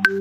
Okay.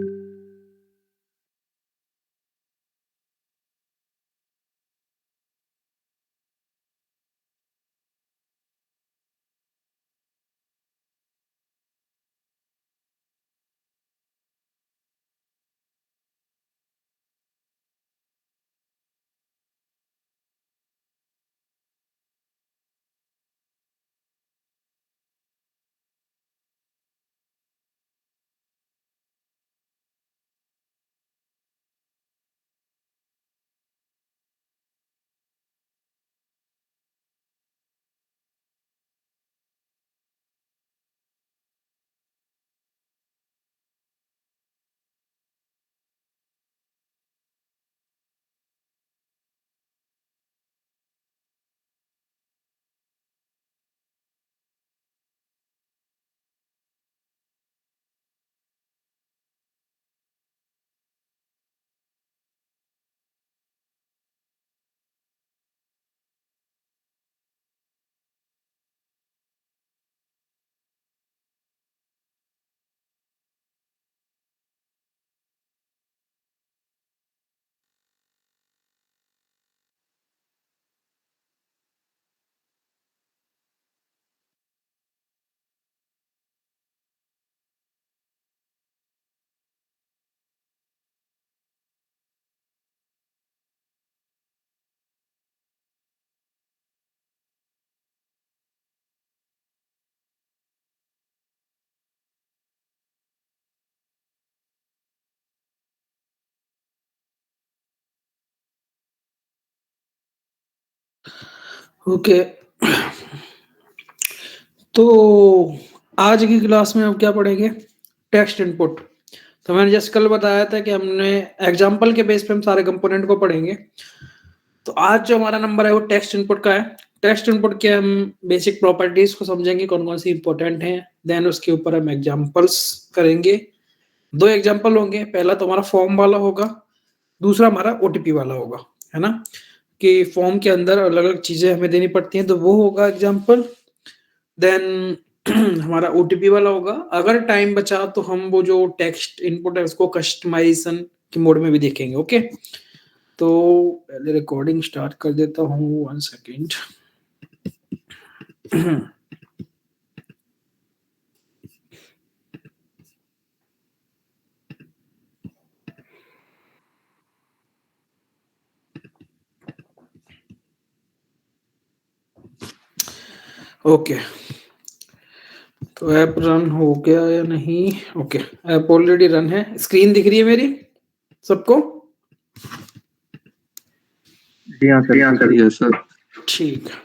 तो आज की क्लास में हम क्या पढ़ेंगे? Text input. तो मैंने जस्ट कल बताया था कि हमने एग्जाम्पल के बेस पे हम सारे कंपोनेंट को पढ़ेंगे। तो आज जो हमारा नंबर है वो टेक्स्ट इनपुट का है। टेक्स्ट इनपुट के हम बेसिक प्रॉपर्टीज को समझेंगे, कौन कौन सी इंपॉर्टेंट हैं। देन उसके ऊपर हम एग्जाम्पल्स करेंगे। 2 एग्जाम्पल होंगे। पहला तो हमारा फॉर्म वाला होगा, दूसरा हमारा ओटीपी वाला होगा, है ना? कि फॉर्म के अंदर अलग-अलग चीजें हमें देनी पड़ती हैं, तो वो होगा एग्जाम्पल। देन हमारा ओटीपी वाला होगा। अगर टाइम बचा तो हम वो जो टेक्स्ट इनपुट है उसको कस्टमाइजेशन के मोड में भी देखेंगे। ओके, तो पहले रिकॉर्डिंग स्टार्ट कर देता हूँ, 1 सेकेंड। ओके, तो ऐप रन हो गया या नहीं? ओके, ऐप ऑलरेडी रन है। स्क्रीन दिख रही है मेरी सबको? जी हाँ सर। Yes sir. ठीक है।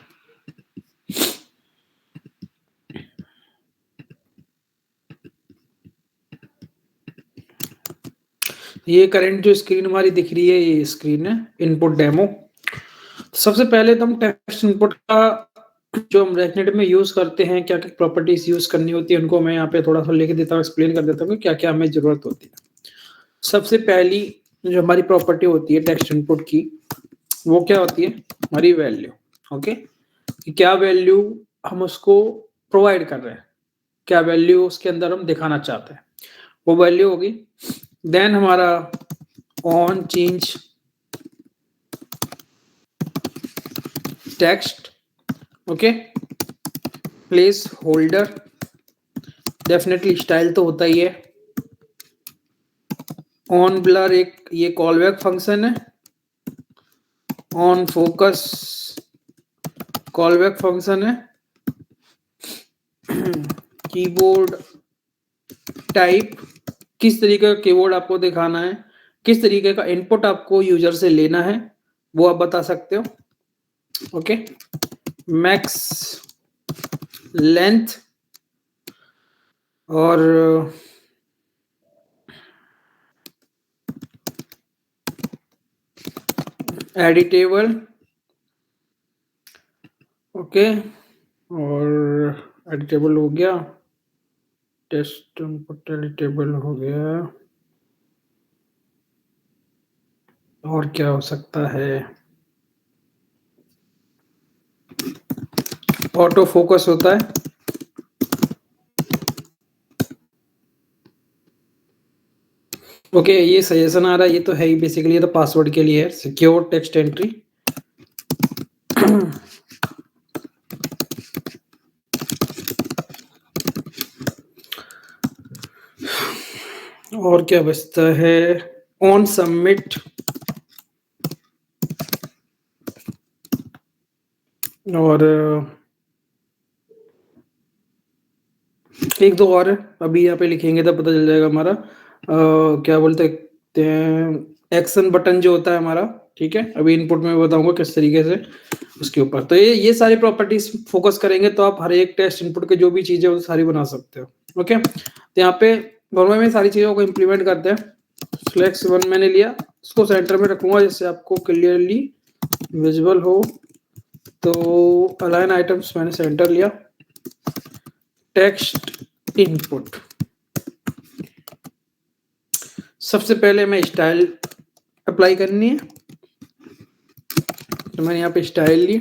ये करंट जो स्क्रीन हमारी दिख रही है, ये स्क्रीन है इनपुट डेमो। सबसे पहले तो हम टेक्स्ट इनपुट का जो हम रेकनेट में यूज करते हैं, क्या क्या प्रॉपर्टीज यूज करनी होती है, उनको मैं यहाँ पे थोड़ा सा लेके देता हूँ, एक्सप्लेन कर देता हूँ क्या क्या हमें जरूरत होती है। सबसे पहली जो हमारी प्रॉपर्टी होती है टेक्स्ट इनपुट की, वो क्या होती है? हमारी वैल्यू। ओके, क्या वैल्यू हम उसको प्रोवाइड कर रहे हैं, क्या वैल्यू उसके अंदर हम दिखाना चाहते हैं, वो वैल्यू होगी। देन हमारा on change text, okay, place holder, definitely style तो होता ही है। ऑन ब्लर एक ये कॉलबैक फंक्शन है। ऑन फोकस कॉलबैक फंक्शन है। कीबोर्ड टाइप, किस तरीके का कीबोर्ड आपको दिखाना है, किस तरीके का इनपुट आपको यूजर से लेना है, वो आप बता सकते हो। ओके, मैक्स लेंथ और एडिटेबल। ओके, और एडिटेबल हो गया, टेस्ट इनपुट एडिटेबल हो गया। और क्या हो सकता है? ऑटो फोकस होता है। ओके, ये सजेशन आ रहा है, ये तो है ही बेसिकली, ये तो पासवर्ड के लिए है, सिक्योर टेक्स्ट एंट्री। और क्या बचता है, ऑन सबमिट, और एक दो और है, अभी यहाँ पे लिखेंगे तो पता चल जाएगा हमारा। क्या बोलते हैं, एक्शन बटन जो होता है हमारा, ठीक है, अभी इनपुट में बताऊंगा किस तरीके से उसके ऊपर। तो ये सारी प्रॉपर्टीज फोकस करेंगे तो आप हर एक टेस्ट इनपुट के जो भी चीजें वो सारी बना सकते हो। ओके, तो यहाँ पे नॉर्मल में सारी चीजों को इम्प्लीमेंट करते हैं। फ्लेक्स 1 मैंने लिया, उसको सेंटर में रखूंगा जिससे आपको क्लियरली विजिबल हो। तो अलाइन आइटम्स मैंने सेंटर लिया, टेक्स्ट इनपुट, सबसे पहले मैं स्टाइल अप्लाई करनी है, तो मैंने यहाँ पे स्टाइल ली,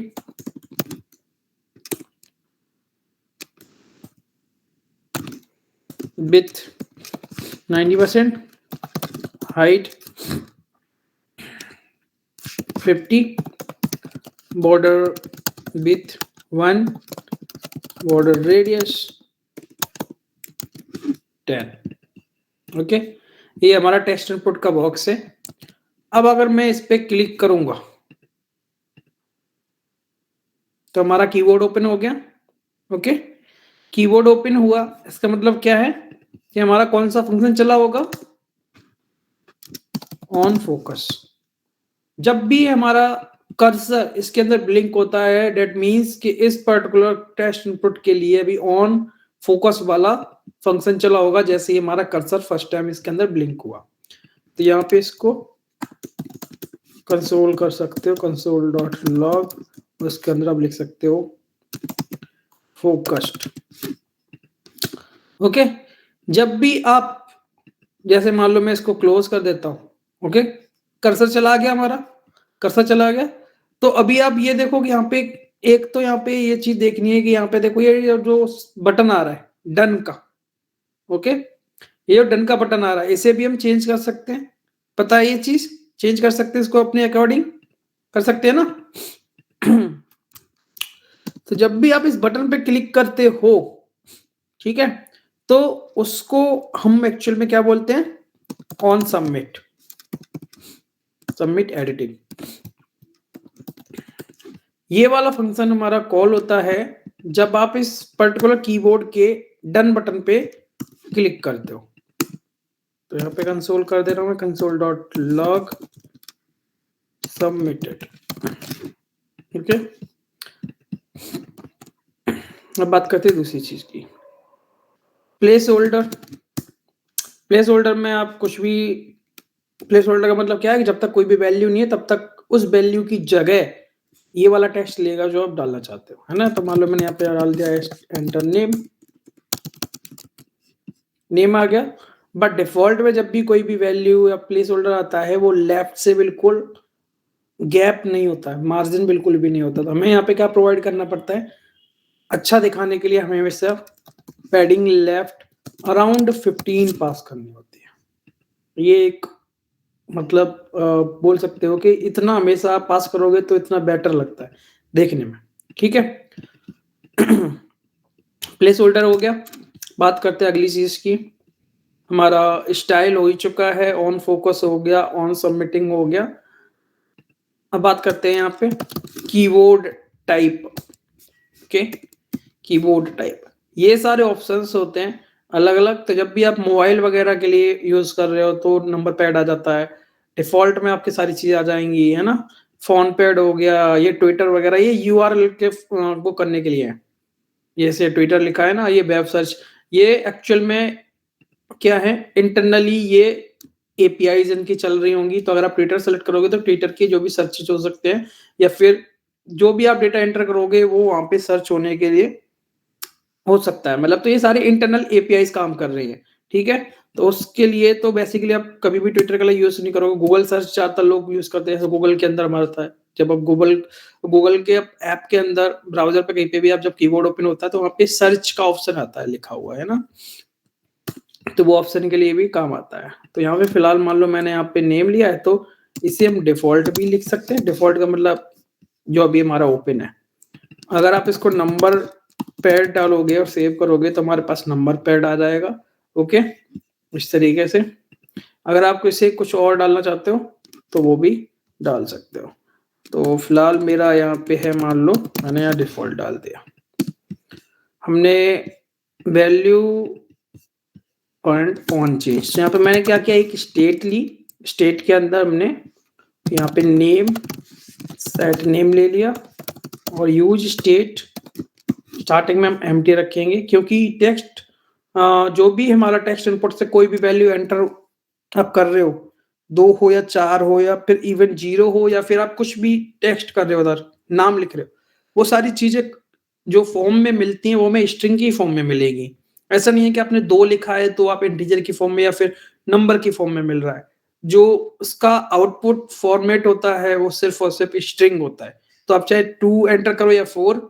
width 90%, height 50, border width 1, border radius 10। Okay, ये हमारा टेक्स्ट इनपुट का बॉक्स है। अब अगर मैं इस पे क्लिक करूंगा तो हमारा कीबोर्ड ओपन हो गया। ओके, कीबोर्ड ओपन हुआ, इसका मतलब क्या है कि हमारा कौन सा फंक्शन चला होगा, ऑन फोकस। जब भी हमारा कर्सर इसके अंदर ब्लिंक होता है, डेट मींस कि इस पर्टिकुलर टेक्स्ट इनपुट के लिए भी ऑन फोकस वाला फंक्शन चला होगा, जैसे ही हमारा कर्सर फर्स्ट टाइम इसके अंदर ब्लिंक हुआ। तो यहाँ पे इसको कंसोल कर सकते हो, कंसोल डॉट लॉग, उसके अंदर आप लिख सकते हो फोकस्ड। ओके, जब भी आप, जैसे मान लो मैं इसको क्लोज कर देता हूं, ओके, कर्सर चला गया, हमारा कर्सर चला गया। तो अभी आप ये देखो कि यहाँ पे एक तो यहाँ पे ये चीज देखनी है कि यहाँ पे देखो ये जो बटन आ रहा है डन का, ओके, ये जो डन का बटन आ रहा है इसे भी हम चेंज कर सकते हैं, पता है, ये चीज चेंज कर सकते हैं, इसको अपने अकॉर्डिंग कर सकते हैं ना। तो जब भी आप इस बटन पे क्लिक करते हो, ठीक है, तो उसको हम एक्चुअल में क्या बोलते हैं, ऑन सबमिट, सबमिट एडिटिंग। ये वाला फंक्शन हमारा कॉल होता है जब आप इस पर्टिकुलर कीबोर्ड के डन बटन पे क्लिक करते हो। तो यहाँ पे कंसोल कर दे रहा हूं मैं, console dot log submitted. Okay, अब बात करते हैं दूसरी चीज की, प्लेस होल्डर। प्लेस होल्डर में आप कुछ भी, प्लेस होल्डर का मतलब क्या है कि जब तक कोई भी वैल्यू नहीं है तब तक उस वैल्यू की जगह ये वाला टेक्स्ट लेगा जो आप डालना चाहते हो, है ना। तो मान लो मैंने यहाँ पे डाल दिया एंटर नेम, नेम आ गया। बट डिफॉल्ट में जब भी कोई भी वैल्यू या प्लेस होल्डर आता है वो लेफ्ट से बिल्कुल गैप नहीं होता है, मार्जिन बिल्कुल भी नहीं होता। तो हमें यहाँ पे क्या प्रोवाइड करना पड़ता है, अच्छा दिखाने के लिए हमें हमेशा पैडिंग लेफ्ट अराउंड 15 पास करनी होती है। ये एक मतलब बोल सकते हो कि इतना हमेशा आप पास करोगे तो इतना बेटर लगता है देखने में, ठीक है। प्लेस होल्डर हो गया। बात करते हैं अगली चीज की, हमारा स्टाइल हो ही चुका है, ऑन फोकस हो गया, ऑन सबमिटिंग हो गया। अब बात करते हैं यहाँ पे keyboard type. Okay, keyboard type, ये सारे ऑप्शंस होते हैं अलग अलग। तो जब भी आप मोबाइल वगैरह के लिए यूज कर रहे हो तो नंबर पैड आ जाता है, डिफॉल्ट में आपकी सारी चीजें आ जाएंगी, है ना। फोन पैड हो गया, ये ट्विटर वगैरह, ये यूआरएल के वो करने के लिए है। जैसे ट्विटर लिखा है ना, ये वेब सर्च, ये एक्चुअल में क्या है, इंटरनली ये एपीआईज इनकी चल रही होंगी। तो अगर आप ट्विटर सेलेक्ट करोगे तो ट्विटर के जो भी सर्चेज हो सकते हैं या फिर जो भी आप डेटा एंटर करोगे वो वहां पे सर्च होने के लिए हो सकता है, मतलब। तो ये सारे इंटरनल एपीआईज काम कर रही है, ठीक है। तो उसके लिए तो बेसिकली आप कभी भी ट्विटर का यूज नहीं करोगे, गूगल सर्च ज्यादातर लोग यूज करते हैं, गूगल के अंदर हमारा है। जब आप गूगल के ऐप के अंदर ब्राउजर पे कहीं पे भी आप जब कीबोर्ड ओपन होता है तो वहां पे सर्च का ऑप्शन आता है लिखा हुआ, है ना। तो वो ऑप्शन के लिए भी काम आता है। तो यहाँ पे फिलहाल मान लो मैंने यहाँ पे नेम लिया है, तो इसे हम डिफॉल्ट भी लिख सकते हैं। डिफॉल्ट का मतलब जो अभी हमारा ओपन है। अगर आप इसको नंबर पैड डालोगे और सेव करोगे तो हमारे पास नंबर पैड आ जाएगा। ओके, इस तरीके से। अगर आप इसे कुछ और डालना चाहते हो तो वो भी डाल सकते हो। तो फिलहाल मेरा यहाँ पे है, मान लो मैंने यहाँ डिफॉल्ट डाल दिया। हमने वैल्यू पॉइंट ऑन चेंज, यहाँ पे मैंने क्या किया, एक स्टेट ली। स्टेट के अंदर हमने यहाँ पे नेम, सेट नेम ले लिया और यूज स्टेट स्टार्टिंग में हम एम्प्टी रखेंगे, क्योंकि टेक्स्ट जो भी हमारा टेक्स्ट इनपुट से कोई भी वैल्यू एंटर आप कर रहे हो, 2 हो या 4 हो या फिर इवन 0 हो, या फिर आप कुछ भी टेक्स्ट कर रहे हो, उधर नाम लिख रहे हो, वो सारी चीजें जो फॉर्म में मिलती हैं वो हमें स्ट्रिंग की फॉर्म में मिलेगी। ऐसा नहीं है कि आपने 2 लिखा है तो आप इंटीजर की फॉर्म में या फिर नंबर की फॉर्म में मिल रहा है। जो उसका आउटपुट फॉर्मेट होता है वो सिर्फ और सिर्फ स्ट्रिंग होता है। तो आप चाहे 2 एंटर करो या 4,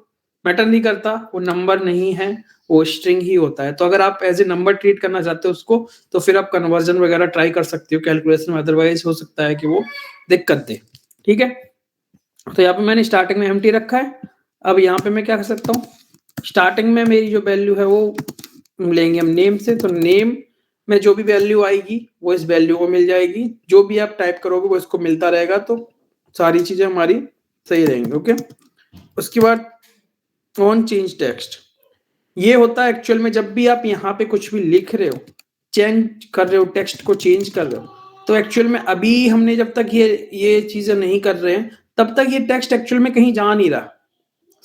मैटर नहीं करता, वो नंबर नहीं है, वो स्ट्रिंग ही होता है। तो अगर आप एज ए नंबर ट्रीट करना चाहते हो उसको, तो फिर आप कन्वर्जन वगैरह ट्राई कर सकते हो कैलकुलेशन में, अदरवाइज हो सकता है कि वो दिक्कत दे। ठीक है, तो यहाँ पे मैंने स्टार्टिंग में एम्प्टी रखा है। अब यहाँ पे मैं क्या कर सकता हूँ, स्टार्टिंग में मेरी जो वैल्यू है वो लेंगे हम नेम से, तो नेम में जो भी वैल्यू आएगी वो इस वैल्यू को मिल जाएगी, जो भी आप टाइप करोगे वो इसको मिलता रहेगा, तो सारी चीजें हमारी सही रहेंगी। ओके, उसके बाद ऑन चेंज टेक्स्ट, ये होता है एक्चुअल में जब भी आप यहाँ पे कुछ भी लिख रहे हो, चेंज कर रहे हो, टेक्स्ट को चेंज कर रहे हो, तो एक्चुअल में अभी हमने जब तक ये चीजें नहीं कर रहे हैं तब तक ये टेक्स्ट एक्चुअल में कहीं जा नहीं रहा।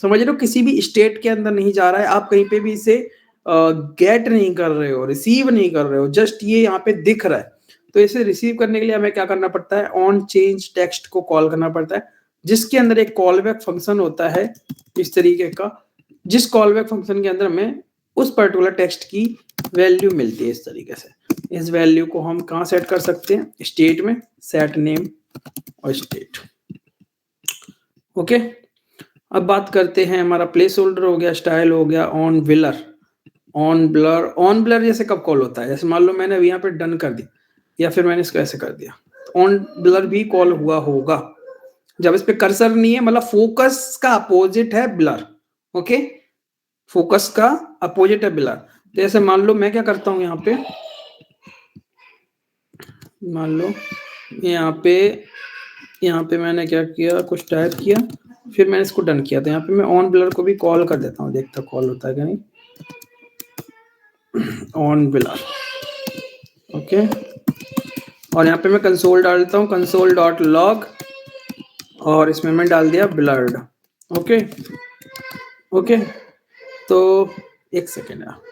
समझ रहे हो, किसी भी स्टेट के अंदर नहीं जा रहा है, आप कहीं पे भी इसे गेट नहीं कर रहे हो, रिसीव नहीं कर रहे हो, जस्ट ये यहाँ पे दिख रहा है। तो इसे रिसीव करने के लिए हमें क्या करना पड़ता है, ऑन चेंज टेक्स्ट को कॉल करना पड़ता है, जिसके अंदर एक कॉल बैक फंक्शन होता है इस तरीके का, जिस कॉल बैक फंक्शन के अंदर हमें उस पर्टिकुलर टेक्स्ट की वैल्यू मिलती है इस तरीके से। इस वैल्यू को हम कहाँ सेट कर सकते हैं, स्टेट में, सेट नेम और स्टेट। ओके, अब बात करते हैं, हमारा प्लेस होल्डर हो गया, स्टाइल हो गया, on blur. On blur, on blur जैसे कब कॉल होता है, जैसे मान लो मैंने अभी यहाँ पे डन कर दिया या फिर मैंने इसको ऐसे कर दिया, तो ऑन ब्लर भी कॉल हुआ होगा जब इस पे कर्सर नहीं है, मतलब फोकस का अपोजिट है ब्लर। ओके, फोकस का अपोजिट है ब्लर। तो जैसे मान लो मैं क्या करता हूँ, यहाँ पे मान लो यहाँ पे मैंने क्या किया, कुछ टाइप किया, फिर मैंने इसको डन किया, तो यहाँ पे मैं ऑन ब्लर को भी कॉल कर देता हूँ, देखता कॉल होता है क्या नहीं, ऑन ब्लर। ओके, और यहाँ पे मैं कंसोल डालता हूँ, कंसोल डॉट लॉग, और इसमें मैं डाल दिया ब्लर्ड। ओके ओके, तो एक सेकेंड है,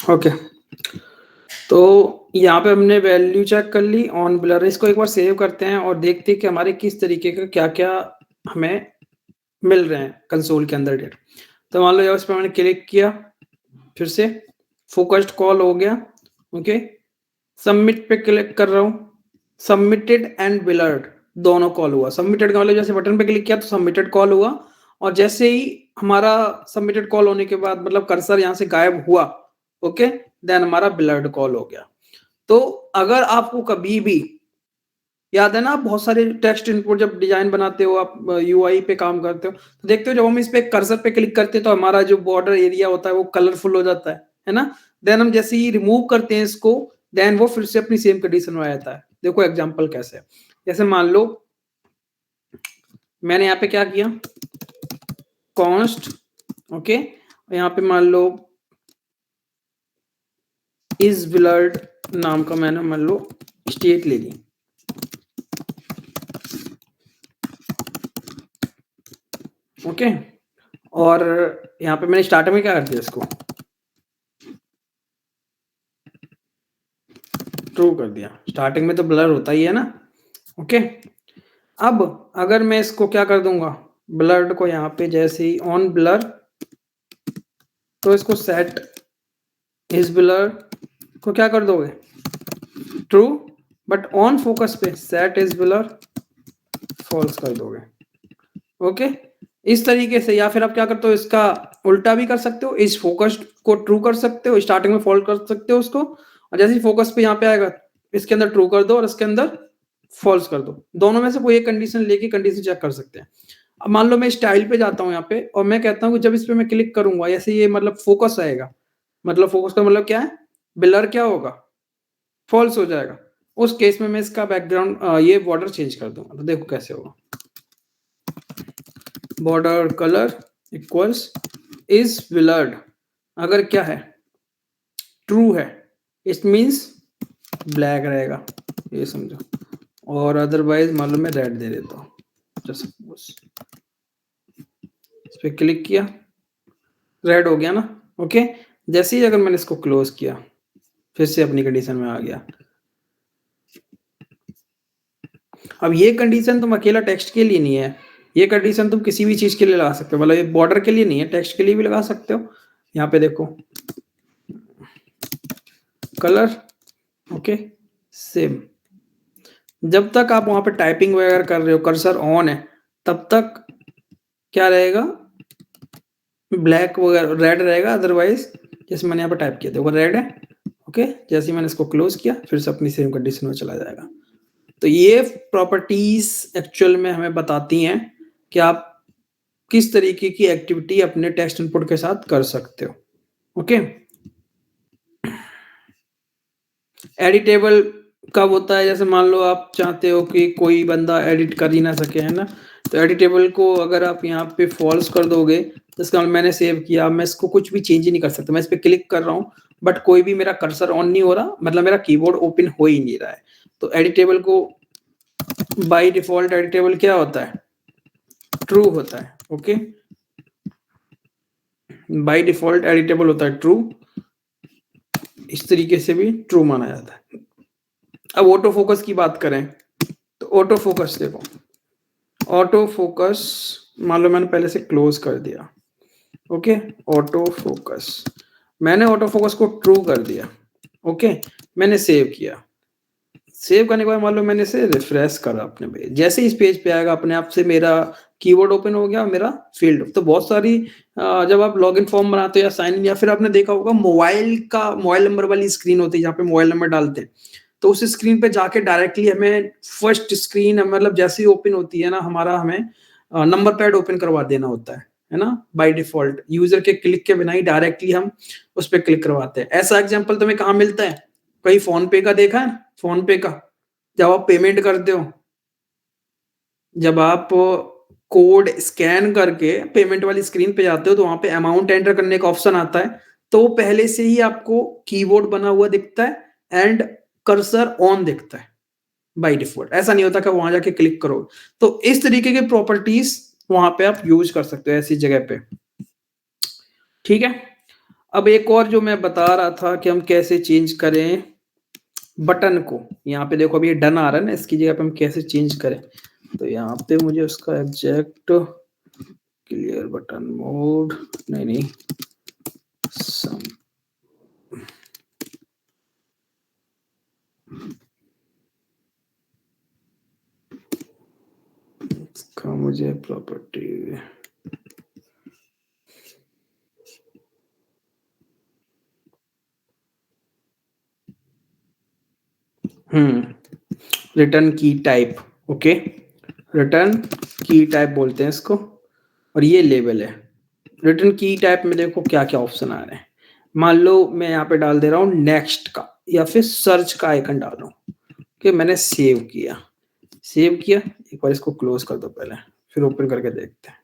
ओके। तो यहाँ पे हमने वैल्यू चेक कर ली, ऑन ब्लर। इसको एक बार सेव करते हैं और देखते हैं कि हमारे किस तरीके का क्या क्या हमें मिल रहे हैं कंसोल के अंदर डेटा। तो मान लो यार इस पर मैंने क्लिक किया, फिर से फोकस्ड कॉल हो गया। ओके, सबमिट पे क्लिक कर रहा हूँ, सबमिटेड एंड ब्लर्ड दोनों कॉल हुआ। सबमिटेड का मतलब जैसे बटन पे क्लिक किया तो सबमिटेड कॉल हुआ, और जैसे ही हमारा सबमिटेड कॉल होने के बाद मतलब कर्सर यहाँ से गायब हुआ, ओके, देन हमारा ब्लर्ड कॉल हो गया। तो अगर आपको कभी भी याद है ना, आप बहुत सारे टेक्स्ट इनपुट जब डिजाइन बनाते हो, आप यूआई पे काम करते हो, तो देखते हो जब हम इस पे कर्सर पे क्लिक करते हैं तो हमारा जो बॉर्डर एरिया होता है वो कलरफुल हो जाता है ना। देन हम जैसे ही रिमूव करते हैं इसको, देन वो फिर से अपनी सेम कंडीशन में आ जाता है। देखो एग्जांपल कैसे है, जैसे मान लो मैंने यहाँ पे क्या किया, कॉन्स्ट, ओके, यहाँ पे मान लो इज ब्लर्ड नाम का मैंने मान लो स्टेट ले ली, ओके, और यहाँ पे मैंने स्टार्टर में क्या कर दिया, इसको ट्रू कर दिया। स्टार्टिंग में तो ब्लर होता ही है ना, ओके। अब अगर मैं इसको क्या कर दूंगा, ब्लर्ड को यहाँ पे जैसे ही ऑन ब्लर, तो इसको सेट इज ब्लर को क्या कर दोगे, ट्रू, बट ऑन फोकस पे सेट इज ब्लर फॉल्स कर दोगे, ओके। इस तरीके से, या फिर आप क्या करते हो, इसका उल्टा भी कर सकते हो, इस फोकस को ट्रू कर सकते हो, स्टार्टिंग में फॉल्स कर सकते हो उसको, और जैसे ही फोकस पे यहाँ पे आएगा इसके अंदर ट्रू कर दो और इसके अंदर फॉल्स कर दो। दोनों में से कोई एक कंडीशन लेके कंडीशन चेक कर सकते हैं। अब मान लो मैं स्टाइल पे जाता हूँ यहाँ पे और मैं कहता हूँ कि जब इस पे मैं क्लिक करूंगा ऐसे ये मतलब फोकस आएगा, मतलब फोकस का मतलब क्या है, ब्लर क्या होगा, फॉल्स हो जाएगा। उस केस में मैं इसका बैकग्राउंड ये बॉर्डर चेंज कर दूंगा, तो देखो कैसे होगा, border colour equals is blurred, अगर क्या है ट्रू है इट मींस ब्लैक रहेगा, ये समझो, और अदरवाइज मान लो मैं रेड दे देता हूँ, इस पे क्लिक किया रेड हो गया ना, ओके। जैसे ही अगर मैंने इसको क्लोज किया फिर से अपनी कंडीशन में आ गया। अब ये कंडीशन तुम अकेला टेक्स्ट के लिए नहीं है, ये कंडीशन तुम किसी भी चीज के लिए लगा सकते हो, मतलब ये बॉर्डर के लिए नहीं है, टेक्स्ट के लिए भी लगा सकते हो। यहाँ पे देखो कलर, ओके, सेम, जब तक आप वहां पे टाइपिंग वगैरह कर रहे हो, कर्सर ऑन है, तब तक क्या रहेगा, ब्लैक वगैरह रेड रहेगा, अदरवाइज जैसे मैंने यहाँ पे टाइप किया देखो रेड है, ओके। जैसे ही मैंने इसको क्लोज किया फिर से अपनी सेम कंडीशन में चला जाएगा। तो ये प्रॉपर्टीज एक्चुअल में हमें बताती हैं कि आप किस तरीके की एक्टिविटी अपने टेक्स्ट इनपुट के साथ कर सकते हो, ओके। एडिटेबल कब होता है, जैसे मान लो आप चाहते हो कि कोई बंदा एडिट कर ही ना सके, है ना, तो एडिटेबल को अगर आप यहाँ पे फॉल्स कर दोगे तो इसका मतलब मैंने सेव किया, मैं इसको कुछ भी चेंज ही नहीं कर सकता, मैं इस पर क्लिक कर रहा हूँ बट कोई भी मेरा कर्सर ऑन नहीं हो रहा, मतलब मेरा कीबोर्ड ओपन हो ही नहीं रहा है। तो एडिटेबल को बाय डिफॉल्ट एडिटेबल क्या होता है, ट्रू होता है, ओके। बाय डिफॉल्ट एडिटेबल होता है ट्रू, इस तरीके से भी ट्रू माना जाता है। अब ऑटो फोकस की बात करें तो ऑटो फोकस देखो, ऑटो फोकस मान लो मैंने पहले से क्लोज कर दिया, ओके, ऑटो फोकस मैंने ऑटो फोकस को ट्रू कर दिया, ओके, मैंने सेव किया, सेव करने के बाद मान लो मैंने इसे रिफ्रेश करा अपने पेज, जैसे इस पेज पे आएगा अपने आप से मेरा कीबोर्ड ओपन हो गया, मेरा फील्ड। तो बहुत सारी जब आप लॉगिन फॉर्म बनाते हो या साइन इन, या फिर आपने देखा होगा मोबाइल नंबर वाली स्क्रीन होती है जहाँ पे मोबाइल नंबर डालते हैं, तो उस स्क्रीन पे जाके डायरेक्टली हमें फर्स्ट स्क्रीन मतलब जैसे ही ओपन होती है ना हमारा, हमें नंबर पैड ओपन करवा देना होता है ना, बाय डिफॉल्ट यूजर के क्लिक के बिना ही डायरेक्टली हम उस पर क्लिक करवाते हैं। ऐसा एग्जाम्पल तुम्हें कहाँ मिलता है, कहीं फोन पे का देखा है, फोन पे का जब आप पेमेंट करते हो, जब आप कोड स्कैन करके पेमेंट वाली स्क्रीन पे जाते हो तो वहां पे अमाउंट एंटर करने का ऑप्शन आता है, तो पहले से ही आपको कीबोर्ड बना हुआ दिखता है एंड कर्सर ऑन दिखता है बाय डिफॉल्ट, ऐसा नहीं होता कि वहां जाके क्लिक करो। तो इस तरीके के प्रॉपर्टीज वहां पे आप यूज कर सकते हो ऐसी जगह पे, ठीक है। अब एक और जो मैं बता रहा था कि हम कैसे चेंज करें बटन को, यहाँ पे देखो अभी ये डन आ रहा है ना, इसकी जगह पे हम कैसे चेंज करें, तो यहाँ पे मुझे उसका एग्जैक्ट क्लियर बटन मोड, नहीं सम, इसका मुझे प्रॉपर्टी, रिटर्न की टाइप, ओके, रिटर्न की टाइप बोलते हैं इसको, और ये लेबल है। रिटर्न की टाइप में देखो क्या क्या ऑप्शन आ रहे हैं। मान लो मैं यहाँ पे डाल दे रहा हूँ नेक्स्ट का या फिर सर्च का आइकन डाल रहा हूँ कि मैंने सेव किया। एक बार इसको क्लोज कर दो पहले, फिर ओपन करके देखते हैं।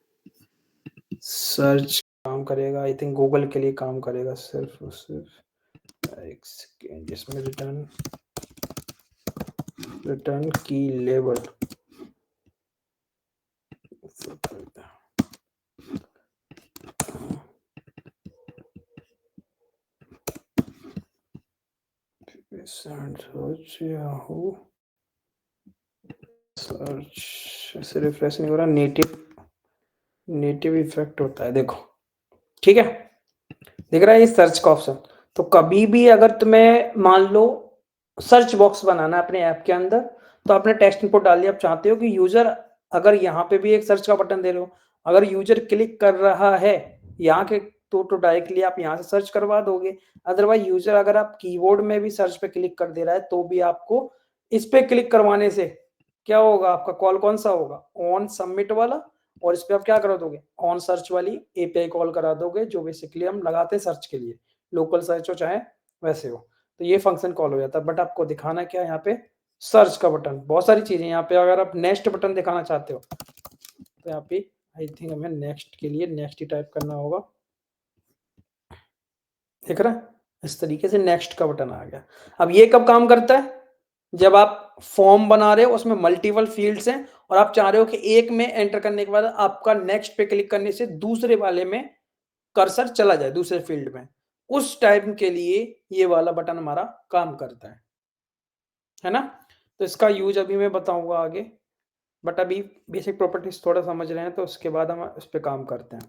सर्च काम करेगा, आई थिंक गूगल के लिए काम करेगा सिर्फ और सिर्फ। एक सेकेंड, इसमें रिटर्न की लेबल सर्च याहू सर्च, ऐसे रिफ्रेश नहीं हो रहा, नेटिव इफेक्ट होता है, देखो ठीक है, दिख रहा है ये सर्च का ऑप्शन। तो कभी भी अगर तुम्हें मान लो सर्च बॉक्स बनाना है अपने ऐप के अंदर, तो आपने टेक्स्ट इनपुट डाल दिया, आप चाहते हो कि यूजर, अगर यहाँ पे भी एक सर्च का बटन दे रहे हो, अगर यूजर क्लिक कर रहा है यहाँ के तो डायरेक्टली आप यहाँ से सर्च करवा दोगे। अदरवाइज यूजर अगर आप कीबोर्ड में भी सर्च पे क्लिक कर दे रहा है तो भी आपको इस पे क्लिक करवाने से क्या होगा, आपका कॉल कौन सा होगा, ऑन सबमिट वाला, और इस पे आप क्या करा दोगे, ऑन सर्च वाली एपीआई कॉल करा दोगे, जो बेसिकली हम लगाते हैं सर्च के लिए, लोकल सर्च हो चाहे वैसे हो, तो ये फंक्शन कॉल हो जाता है। बट आपको दिखाना क्या है यहाँ पे, सर्च का बटन, बहुत सारी चीजें यहाँ पे, अगर आप नेक्स्ट बटन दिखाना चाहते हो तो यहाँ पे आई थिंक हमें नेक्स्ट के लिए नेक्स्ट ही टाइप करना होगा, दिख रहा है, इस तरीके से नेक्स्ट का बटन आ गया। अब ये कब काम करता है, जब आप फॉर्म बना रहे हो, उसमें मल्टीपल फील्ड्स हैं और आप चाह रहे हो कि एक में एंटर करने के बाद आपका नेक्स्ट पे क्लिक करने से दूसरे वाले में कर्सर चला जाए दूसरे फील्ड में, उस टाइम के लिए ये वाला बटन हमारा काम करता है ना। तो इसका यूज अभी मैं बताऊंगा आगे, बट अभी बेसिक प्रॉपर्टीज थोड़ा समझ रहे हैं तो उसके बाद हम इस पे काम करते हैं।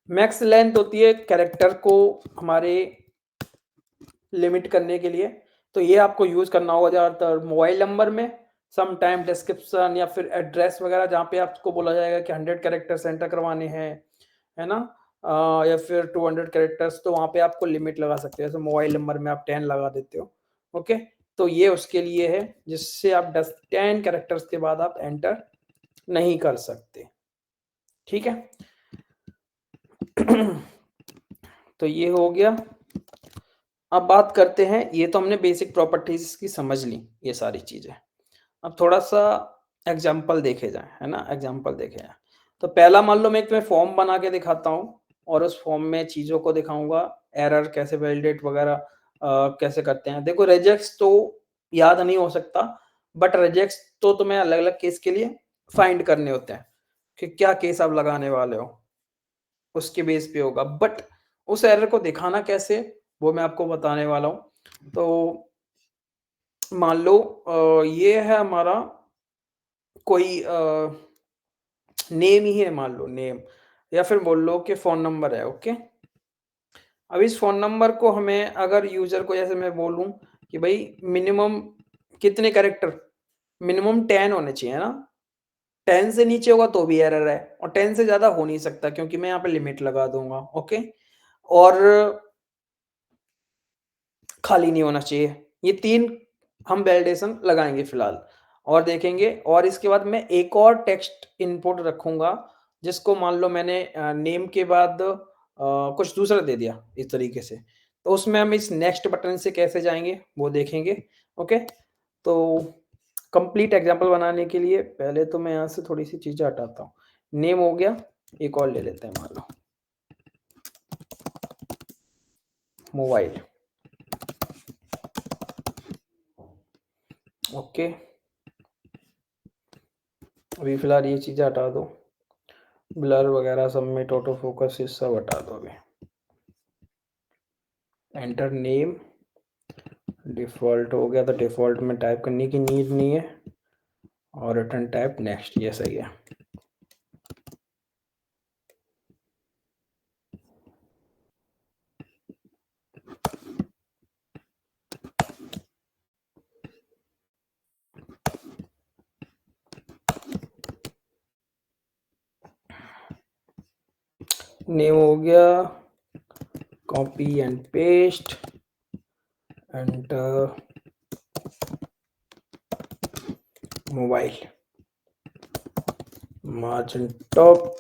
मैक्स लेंथ होती है कैरेक्टर को हमारे लिमिट करने के लिए, तो ये आपको यूज करना होगा ज्यादातर मोबाइल नंबर में, सम टाइम डिस्क्रिप्शन या फिर एड्रेस वगैरह, जहाँ पे आपको बोला जाएगा कि 100 कैरेक्टर्स एंटर करवाने हैं, है ना, या फिर 200 कैरेक्टर्स, तो वहाँ पे आपको लिमिट लगा सकते हैं, जैसे मोबाइल नंबर में आप 10 लगा देते हो, ओके। तो ये उसके लिए है जिससे आप 10 कैरेक्टर्स के बाद आप एंटर नहीं कर सकते, ठीक है। तो ये हो गया। अब बात करते हैं, ये तो हमने बेसिक प्रॉपर्टीज की समझ ली ये सारी चीजें, अब थोड़ा सा एग्जाम्पल देखे जाए, है ना, एग्जाम्पल देखे जाए। तो पहला मान लो मैं एक तुम्हें फॉर्म बना के दिखाता हूँ और उस फॉर्म में चीजों को दिखाऊंगा, एरर कैसे वैलिडेट वगैरह कैसे करते हैं। देखो रेजेक्ट्स तो याद नहीं हो सकता, बट रेजेक्ट्स तो तुम्हें अलग अलग केस के लिए फाइंड करने होते हैं कि क्या केस आप लगाने वाले हो, उसके बेस पे होगा। बट उस एरर को दिखाना कैसे वो मैं आपको बताने वाला हूँ। तो मान लो ये है हमारा कोई नेम ही है, मान लो नेम, या फिर बोल लो कि फोन नंबर है, ओके। अब इस फोन नंबर को हमें, अगर यूजर को जैसे मैं बोलूं कि भाई मिनिमम कितने कैरेक्टर, मिनिमम 10 होने चाहिए ना, 10 से नीचे होगा तो भी एरर है, और 10 से ज्यादा हो नहीं सकता क्योंकि मैं यहाँ पे लिमिट लगा दूंगा, ओके। और खाली नहीं होना चाहिए, ये 3 हम वैलिडेशन लगाएंगे फिलहाल और देखेंगे। और इसके बाद मैं एक और टेक्स्ट इनपुट रखूंगा जिसको मान लो मैंने नेम के बाद कुछ दूसरा दे दिया इस तरीके से, तो उसमें हम इस नेक्स्ट बटन से कैसे जाएंगे वो देखेंगे, ओके। तो कंप्लीट एग्जांपल बनाने के लिए पहले तो मैं यहाँ से थोड़ी सी चीजें हटाता हूँ। नेम हो गया, एक और ले लेते हैं, मान लो मोबाइल, ओके। अभी फिलहाल ये चीजें हटा दो, ब्लर वगैरह सबमिट ऑटो फोकस ये सब हटा दो अभी। एंटर नेम डिफॉल्ट हो गया, तो डिफॉल्ट में टाइप करने की नीड नहीं है, और रिटर्न टाइप नेक्स्ट, ये सही है। नेम हो गया, copy and paste, enter mobile, margin top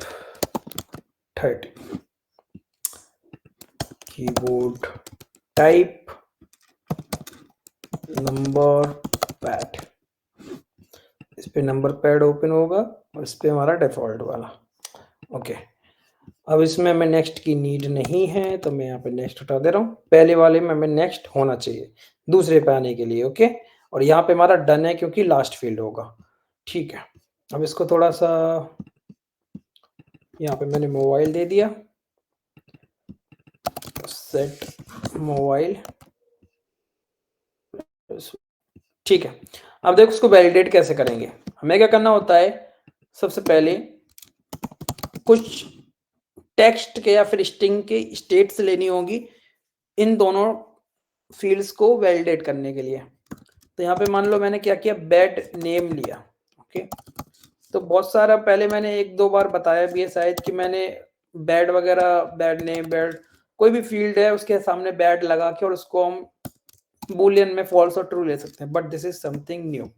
30, keyboard type number pad, इस पे नंबर पैड ओपन होगा और इस पे हमारा डिफॉल्ट वाला। ओके, अब इसमें हमें नेक्स्ट की नीड नहीं है तो मैं यहाँ पे नेक्स्ट हटा दे रहा हूँ। पहले वाले में हमें नेक्स्ट होना चाहिए दूसरे पे आने के लिए। ओके, और यहाँ पे हमारा डन है क्योंकि लास्ट फील्ड होगा। ठीक है, अब इसको थोड़ा सा यहाँ पे मैंने मोबाइल दे दिया, सेट मोबाइल। ठीक है, अब देखो उसको वैलिडेट कैसे करेंगे। हमें क्या करना होता है, सबसे पहले कुछ टेक्स्ट के या फिर स्ट्रिंग के स्टेट्स लेनी होगी इन दोनों फील्ड्स को वैलिडेट करने के लिए। तो यहाँ पे मान लो मैंने क्या किया, बेड नेम लिया। ओके, तो बहुत सारा पहले मैंने एक दो बार बताया भी है शायद कि मैंने बेड वगैरह, बेड नेम, बेड कोई भी फील्ड है उसके सामने बेड लगा के और उसको हम बूलियन में फॉल्स और ट्रू ले सकते हैं, but this is something new.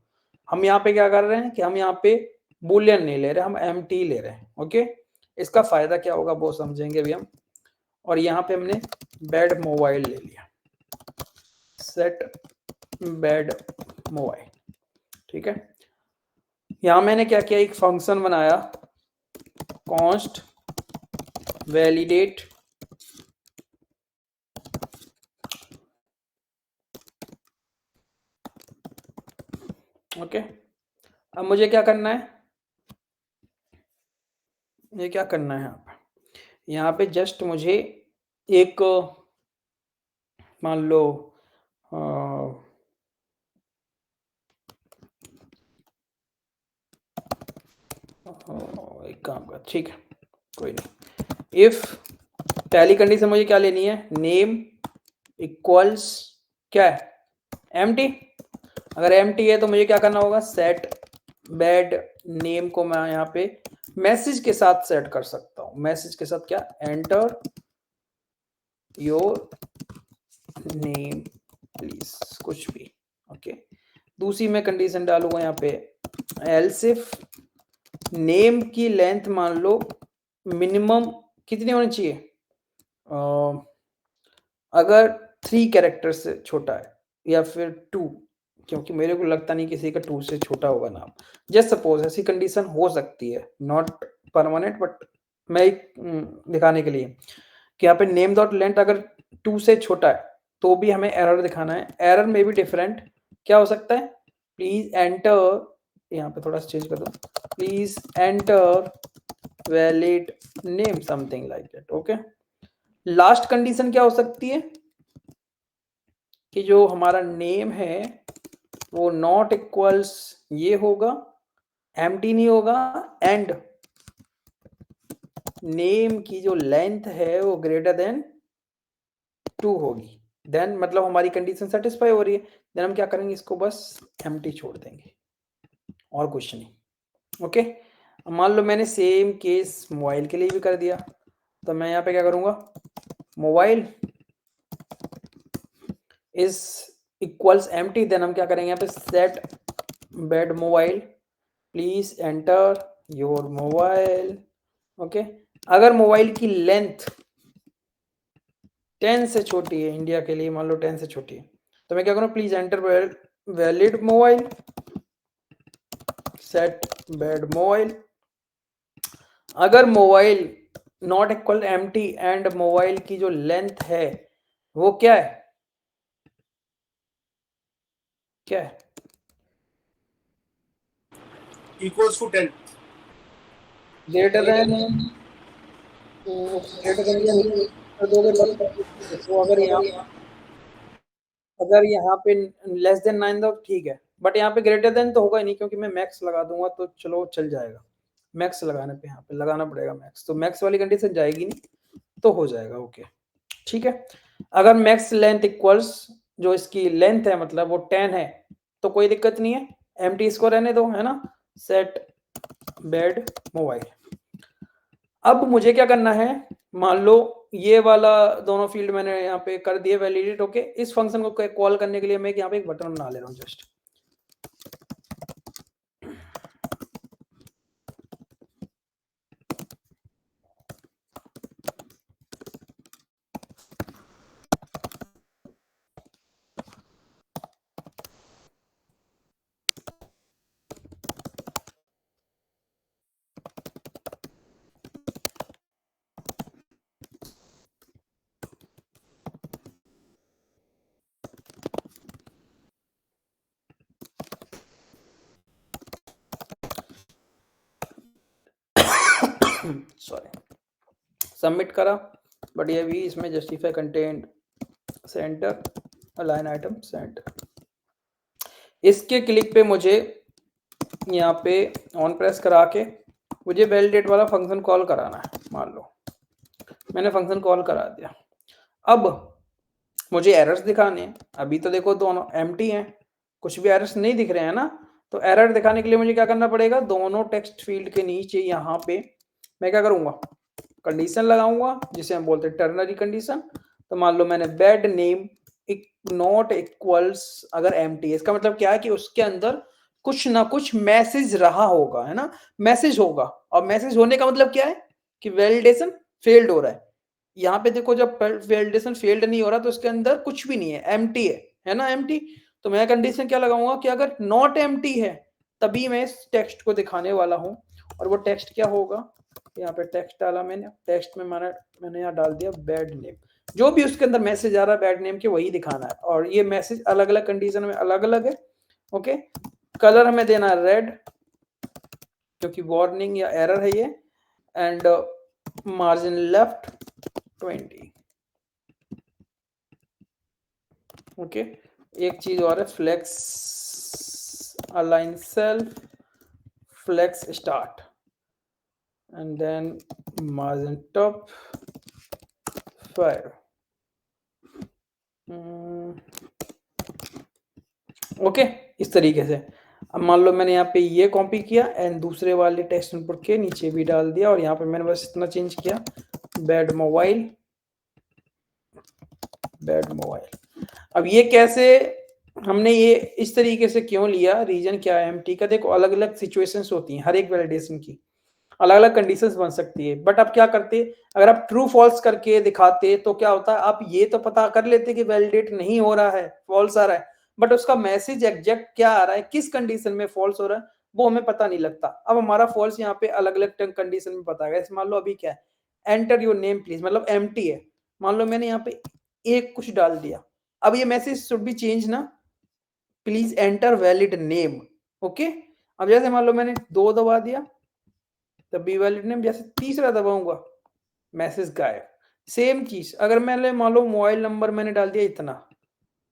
हम यहाँ पे क्या कर रहे हैं कि हम यहाँ पे बूलियन नहीं ले रहे, हम एम्प्टी ले रहे हैं। ओके, इसका फायदा क्या होगा वो समझेंगे भी हम। और यहाँ पे हमने बेड मोबाइल ले लिया, सेट बेड मोबाइल। ठीक है, यहां मैंने क्या किया, एक फंक्शन बनाया कॉन्स्ट वैलिडेट ओके। अब मुझे क्या करना है, ये क्या करना है यहाँ पे जस्ट मुझे एक मान लो एक काम कर, ठीक है कोई नहीं। इफ पहली कंडीशन मुझे क्या लेनी है, नेम इक्वल्स क्या है, एम्प्टी। अगर एम्प्टी है तो मुझे क्या करना होगा, सेट बेड नेम को मैं यहाँ पे मैसेज के साथ सेट कर सकता हूँ। मैसेज के साथ क्या, एंटर योर नेम प्लीज, कुछ भी। ओके, दूसरी मैं कंडीशन डालूंगा यहाँ पे, एल्स इफ नेम की लेंथ मान लो मिनिमम कितनी होनी चाहिए, अगर 3 कैरेक्टर से छोटा है या फिर 2, क्योंकि मेरे को लगता नहीं किसी का 2 से छोटा होगा नाम। जस्ट सपोज ऐसी कंडीशन हो सकती है, नॉट परमानेंट, बट मैं एक दिखाने के लिए कि यहाँ पे नेम डॉट लेंथ अगर 2 से छोटा है तो भी हमें एरर दिखाना है। एरर में भी डिफरेंट क्या हो सकता है, प्लीज एंटर, यहाँ पे थोड़ा सा चेंज कर दो, please enter valid name, something like that. Okay, last condition क्या हो सकती है कि जो हमारा नेम है वो नॉट इक्वल्स ये होगा, एम्प्टी नहीं होगा, एंड नेम की जो लेंथ है वो ग्रेटर देन 2 होगी। देन मतलब हमारी कंडीशन सेटिस्फाई हो रही है। देन हम क्या करेंगे, इसको बस एम्प्टी छोड़ देंगे और कुछ नहीं। ओके, मान लो मैंने सेम केस मोबाइल के लिए भी कर दिया, तो मैं यहाँ पे क्या करूंगा, mobile is equals empty. Then हम क्या करेंगे यहाँ पे, set bad mobile please enter your mobile. Okay, अगर मोबाइल की लेंथ 10 से छोटी है, इंडिया के लिए मान लो 10 से छोटी है, तो मैं क्या करूँ, please enter valid mobile, set bad mobile. अगर mobile not equal empty and mobile की जो लेंथ है वो क्या है, क्या है, equals to 10. Greater than, greater than कर दोगे तो अगर यहाँ पे लेस देन 9 दो ठीक है, बट यहाँ पे ग्रेटर देन तो होगा ही नहीं क्योंकि मैं मैक्स लगा दूंगा तो चलो चल जाएगा। मैक्स लगाने पे यहाँ पे लगाना पड़ेगा मैक्स, तो मैक्स वाली कंडीशन जाएगी नहीं तो हो जाएगा। ओके ठीक है, अगर मैक्स लेंथ इक्वल्स जो इसकी लेंथ है मतलब वो 10 है तो कोई दिक्कत नहीं है, एम्प्टी इसको रहने दो, है ना, सेट बेड मोबाइल। अब मुझे क्या करना है, मान लो ये वाला दोनों फील्ड मैंने यहाँ पे कर दिए वैलिडेट। ओके, इस फंक्शन को कॉल करने के लिए मैं यहाँ पे एक बटन बना ले रहा हूँ जस्ट। सॉरी, सबमिट करा, बट ये भी इसमें justify content centre align item centre. इसके क्लिक पे मुझे यहाँ पे ऑन प्रेस करा के मुझे वैलिडेट वाला फंक्शन कॉल कराना है। मान लो मैंने फंक्शन कॉल करा दिया। अब मुझे एरर्स दिखाने हैं। अभी तो देखो दोनों एम्प्टी हैं, कुछ भी एरर्स नहीं दिख रहे हैं ना। तो एरर दिखाने के लिए मुझे क्या करना पड़ेगा, दोनों टेक्स्ट फील्ड के नीचे यहाँ पे मैं क्या करूंगा, कंडीशन लगाऊंगा जिसे हम बोलते हैं टर्नरी कंडीशन। तो मान लो मैंने बेड नेम नॉट इक्वल्स अगर एम्प्टी है, इसका मतलब क्या है कि उसके अंदर कुछ ना कुछ मैसेज रहा होगा, है ना, मैसेज होगा। और मैसेज होने का मतलब क्या है कि वैलिडेशन फेल्ड हो रहा है। यहाँ पे देखो जब वैलिडेशन फेल्ड नहीं हो रहा तो उसके अंदर कुछ भी नहीं है, एम्प्टी है ना, एम्प्टी। तो मैं कंडीशन क्या लगाऊंगा कि अगर नॉट एम्प्टी है तभी मैं इस टेक्स्ट को दिखाने वाला हूं। और वो टेक्स्ट क्या होगा, यहाँ पे टेक्स्ट डाला मैंने, टेक्स्ट में मैंने यहाँ डाल दिया बेड नेम। जो भी उसके अंदर मैसेज आ रहा है बेड नेम के वही दिखाना है। और ये मैसेज अलग अलग कंडीशन में अलग अलग है। ओके, कलर हमें देना है रेड क्योंकि वार्निंग या एरर है ये। And margin left 20। ओके, एक चीज और है, flex align self flex start and then margin top 5। Okay, इस तरीके से। अब मान लो मैंने यहाँ पे ये कॉपी किया एंड दूसरे वाले टेक्स्ट इनपुट के नीचे भी डाल दिया। और यहाँ पे मैंने बस इतना चेंज किया, बेड मोबाइल बेड मोबाइल। अब ये कैसे हमने ये इस तरीके से क्यों लिया, रीजन क्या है एम्प्टी का, देखो अलग अलग सिचुएशंस होती हैं, हर एक वैलिडेशन की अलग अलग कंडीशंस बन सकती है। बट आप क्या करते, अगर आप ट्रू फॉल्स करके दिखाते तो क्या होता है, आप ये तो पता कर लेते कि वैलिडेट नहीं हो रहा है, फॉल्स आ रहा है, बट उसका मैसेज एग्जैक्ट क्या आ रहा है, किस कंडीशन में फॉल्स हो रहा है वो हमें पता नहीं लगता। अब हमारा फॉल्स यहाँ पे अलग अलग कंडीशन में पता है। मान लो अभी क्या है, एंटर योर नेम प्लीज, मतलब एम्प्टी है। मान लो मैंने यहाँ पे एक कुछ डाल दिया, अब ये मैसेज शुड बी चेंज ना, please enter valid name. Okay, अब जैसे मान लो मैंने 2 दबा दिया तब भी वैलिड नेम, जैसे तीसरा दबाऊंगा मैसेज गायब। सेम चीज अगर मैंने मान लो मोबाइल नंबर मैंने डाल दिया इतना,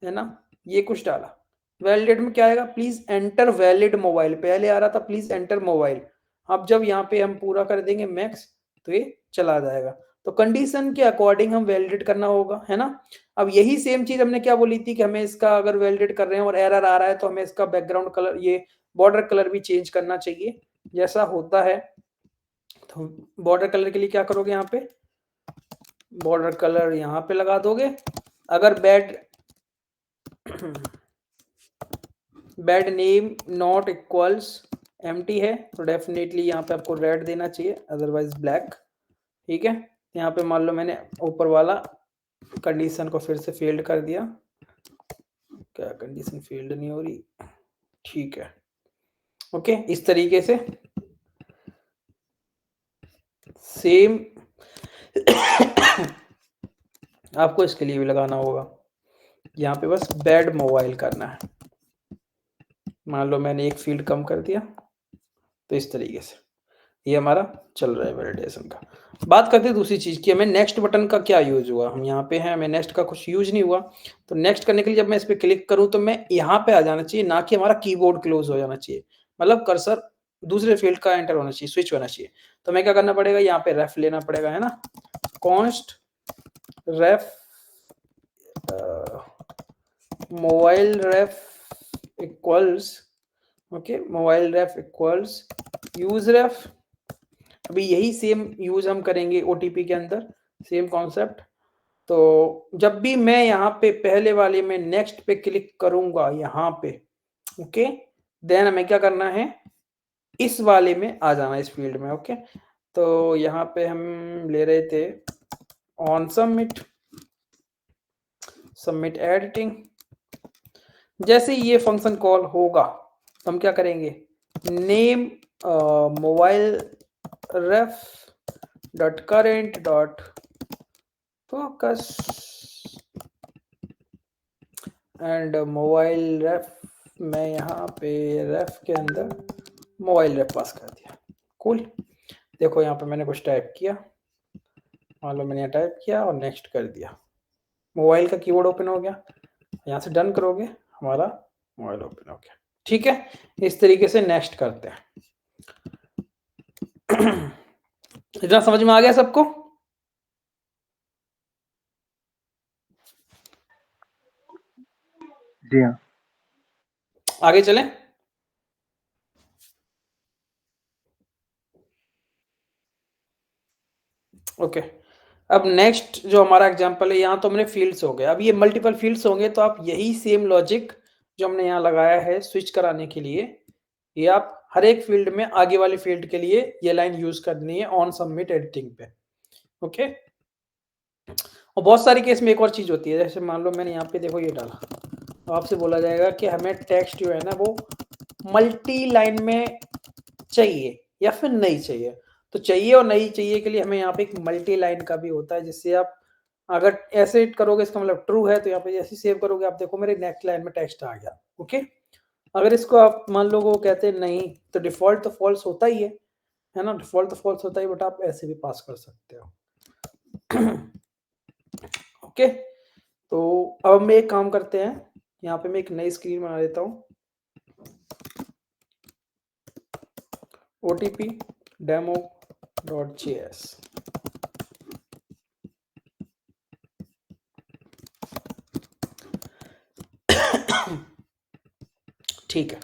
है ना, ये कुछ डाला, वैलिडेट में क्या आएगा, प्लीज एंटर वैलिड मोबाइल, पहले आ रहा था प्लीज एंटर मोबाइल। अब जब यहाँ पे हम पूरा कर देंगे मैक्स तो ये चला जाएगा। तो कंडीशन के अकॉर्डिंग हम वैलिडेट करना होगा, है ना। अब यही सेम चीज हमने क्या बोली थी कि हमें इसका अगर वैलिडेट कर रहे हैं और एरर आ रहा है तो हमें इसका बैकग्राउंड कलर, ये बॉर्डर कलर भी चेंज करना चाहिए जैसा होता है। तो बॉर्डर कलर के लिए क्या करोगे, यहाँ पे बॉर्डर कलर यहाँ पे लगा दोगे। अगर bed name not equals empty है तो डेफिनेटली यहाँ पे आपको रेड देना चाहिए, अदरवाइज ब्लैक। ठीक है, यहाँ पे मान लो मैंने ऊपर वाला कंडीशन को फिर से फेल्ड कर दिया, क्या कंडीशन फेल्ड नहीं हो रही, ठीक है। ओके, इस तरीके से सेम आपको इसके लिए भी लगाना होगा। यहाँ पे बस बेड मोबाइल करना है। मान लो मैंने एक फील्ड कम कर दिया, तो इस तरीके से ये हमारा चल रहा है वैलिडेशन का। बात करते हैं दूसरी चीज की, हमें नेक्स्ट बटन का क्या यूज हुआ। हम यहाँ पे हैं, हमें नेक्स्ट का कुछ यूज नहीं हुआ। तो नेक्स्ट करने के लिए जब मैं इस पर क्लिक करूँ तो मैं यहाँ पे आ जाना चाहिए, ना कि हमारा कीबोर्ड क्लोज हो जाना चाहिए, मतलब कर्सर दूसरे फील्ड का एंटर होना चाहिए, स्विच होना चाहिए। तो हमें क्या करना पड़ेगा, यहाँ पे रेफ लेना पड़ेगा, है ना, कॉन्स्ट रेफ मोबाइल रेफ इक्वल्स, ओके, मोबाइल रेफ इक्वल्स यूज रेफ। अभी यही सेम यूज हम करेंगे ओटीपी के अंदर, सेम कॉन्सेप्ट। तो जब भी मैं यहाँ पे पहले वाले में नेक्स्ट पे क्लिक करूंगा यहाँ पे, ओके, देन हमें क्या करना है, इस वाले में आ जाना, इस फील्ड में। ओके, तो यहाँ पे हम ले रहे थे ऑन सबमिट एडिटिंग। जैसे ये फंक्शन कॉल होगा तो हम क्या करेंगे, name mobile ref dot current dot focus and mobile ref, मैं यहाँ पे रेफ के अंदर मोबाइल रेफ पास कर दिया। कूल। देखो यहाँ पे मैंने कुछ टाइप किया, मान लो मैंने यहाँ टाइप किया और नेक्स्ट कर दिया, मोबाइल का कीबोर्ड ओपन हो गया। यहाँ से डन करोगे, हमारा मोबाइल ओपन हो गया। ठीक है, इस तरीके से नेक्स्ट करते हैं। इतना समझ में आ गया सबको? जी हाँ। आगे चलें। ओके, अब नेक्स्ट जो हमारा एग्जांपल है, यहाँ तो हमने फील्ड्स हो गए, अब ये मल्टीपल फील्ड्स होंगे, तो आप यही सेम लॉजिक जो हमने यहाँ लगाया है स्विच कराने के लिए, ये आप हर एक फील्ड में आगे वाली फील्ड के लिए ये लाइन यूज करनी है ऑन सबमिट एडिटिंग पे। ओके, और बहुत सारी केस में एक और चीज होती है, जैसे मान लो मैंने यहाँ पे देखो ये डाला, तो आपसे बोला जाएगा कि हमें टेक्स्ट जो है ना वो मल्टी लाइन में चाहिए या फिर नहीं चाहिए। तो चाहिए और नहीं चाहिए के लिए हमें यहाँ पे एक मल्टी लाइन का भी होता है, जिससे आप अगर ऐसे करोगे इसका मतलब ट्रू है, तो यहाँ पे जैसे सेव करोगे आप देखो मेरे नेक्स्ट लाइन में टेक्स्ट आ गया। ओके, अगर इसको आप मान लो वो कहते हैं नहीं, तो डिफॉल्ट तो फॉल्स होता ही है ना, डिफॉल्ट तो फॉल्स होता ही, बट आप ऐसे भी पास कर सकते हो। ओके, तो अब हम एक काम करते हैं, यहाँ पे मैं एक नई स्क्रीन बना देता हूँ, OTP demo.js। ठीक है,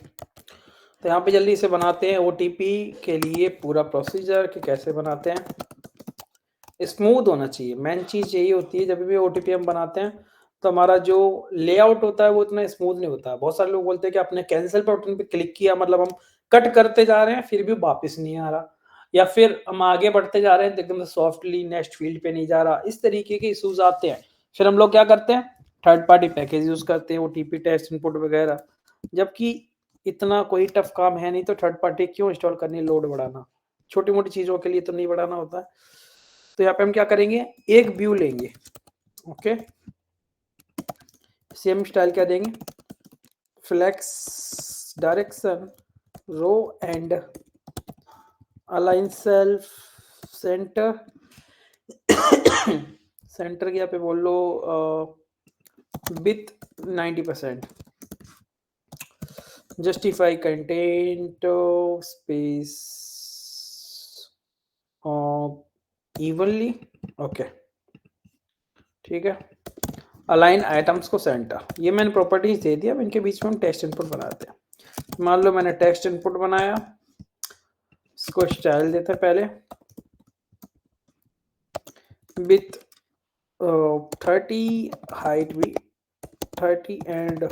तो यहाँ पे जल्दी से बनाते हैं OTP के लिए पूरा प्रोसीजर कि कैसे बनाते हैं। स्मूथ होना चाहिए, मेन चीज यही होती है, जब भी OTP हम बनाते हैं तो हमारा जो लेआउट होता है वो इतना स्मूथ नहीं होता। बहुत सारे लोग बोलते हैं कि आपने कैंसिल बटन पे क्लिक किया, मतलब हम कट करते जा रहे हैं फिर भी वापस नहीं आ रहा, या फिर हम आगे बढ़ते जा रहे हैं तो एकदम सॉफ्टली नेक्स्ट फील्ड पे नहीं जा रहा, इस तरीके के इश्यूज आते हैं। फिर हम लोग क्या करते हैं, थर्ड पार्टी पैकेज यूज करते हैं, OTP टेस्ट इनपुट वगैरह, जबकि इतना कोई टफ काम है नहीं, तो थर्ड पार्टी क्यों इंस्टॉल करनी, लोड बढ़ाना, छोटी मोटी चीजों के लिए तो नहीं बढ़ाना होता है। तो यहाँ पे हम क्या करेंगे, एक व्यू लेंगे। ओके, सेम स्टाइल क्या देंगे, flex direction row and align self centre. Centre के यहाँ पे बोल लो with 90%, justify content space evenly. Okay, ठीक है, अलाइन आइटम्स को सेंटर, ये मैंने प्रॉपर्टीज दे दी। अब इनके बीच में हम टेक्स्ट इनपुट बनाते हैं। मान लो मैंने टेक्स्ट इनपुट बनाया, इसको स्टाइल देते हैं पहले विथ 30, हाइट भी 30 एंड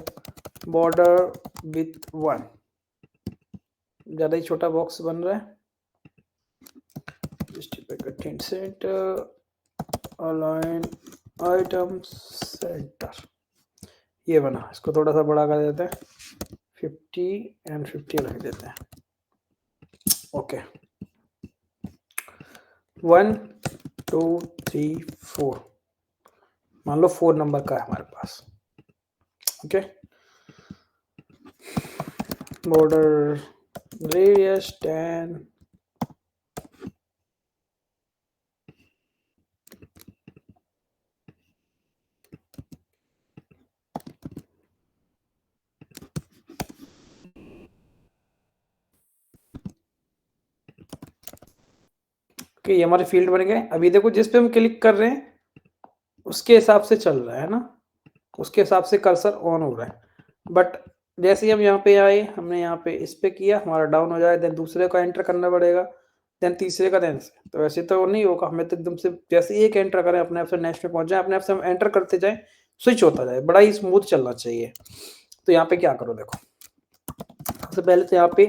बॉर्डर विथ 1, ज़्यादा ही छोटा बॉक्स बन रहा है। Content centre align item centre, ये बना। इसको थोड़ा सा बड़ा कर देते हैं, 50 एंड 50 रख देते हैं। ओके, 1 2 3 4, मान लो 4 नंबर का है हमारे पास। ओके, बॉर्डर रेडियस 10, ओके, ये हमारे फील्ड बन गए। अभी देखो जिस पे हम क्लिक कर रहे हैं उसके हिसाब से चल रहा है ना, उसके हिसाब से कर्सर ऑन हो रहा है। बट जैसे ही हम यहाँ पे आए, हमने यहाँ पे इस पे किया, हमारा डाउन हो जाए, देन दूसरे को एंटर करना पड़ेगा, देन तीसरे का देन से, तो ऐसे तो नहीं होगा। हमें तो एकदम से जैसे एक एंटर करें अपने आप से नेक्स्ट पे पहुंच जाए, अपने आप से हम एंटर करते जाएं, स्विच होता जाए, बड़ा ही स्मूथ चलना चाहिए। तो यहाँ पे क्या करो, देखो सबसे पहले तो यहाँ पे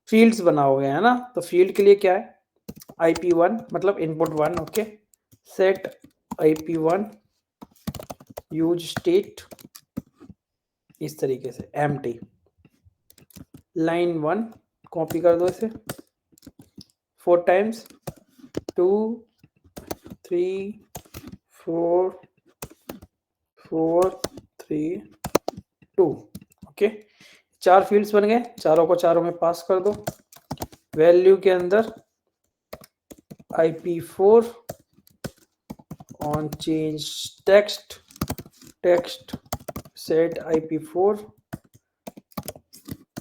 फील्ड्स बनाओगे है ना, तो फील्ड के लिए क्या है, IP1 मतलब input 1, okay, set IP1 use state इस तरीके से एम्प्टी, लाइन 1 कॉपी कर दो इसे 4 टाइम्स, 2 3 4 4 3 2, ओके। 4 फील्ड्स बन गए, चारों को चारों में पास कर दो। वैल्यू के अंदर IP4 on change text, text set IP4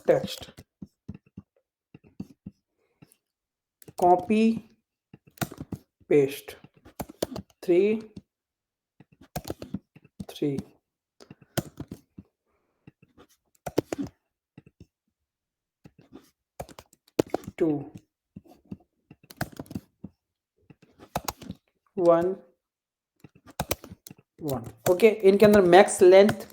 text, copy paste 3 3 2 1 1, okay. इनके अंदर मैक्स लेंथ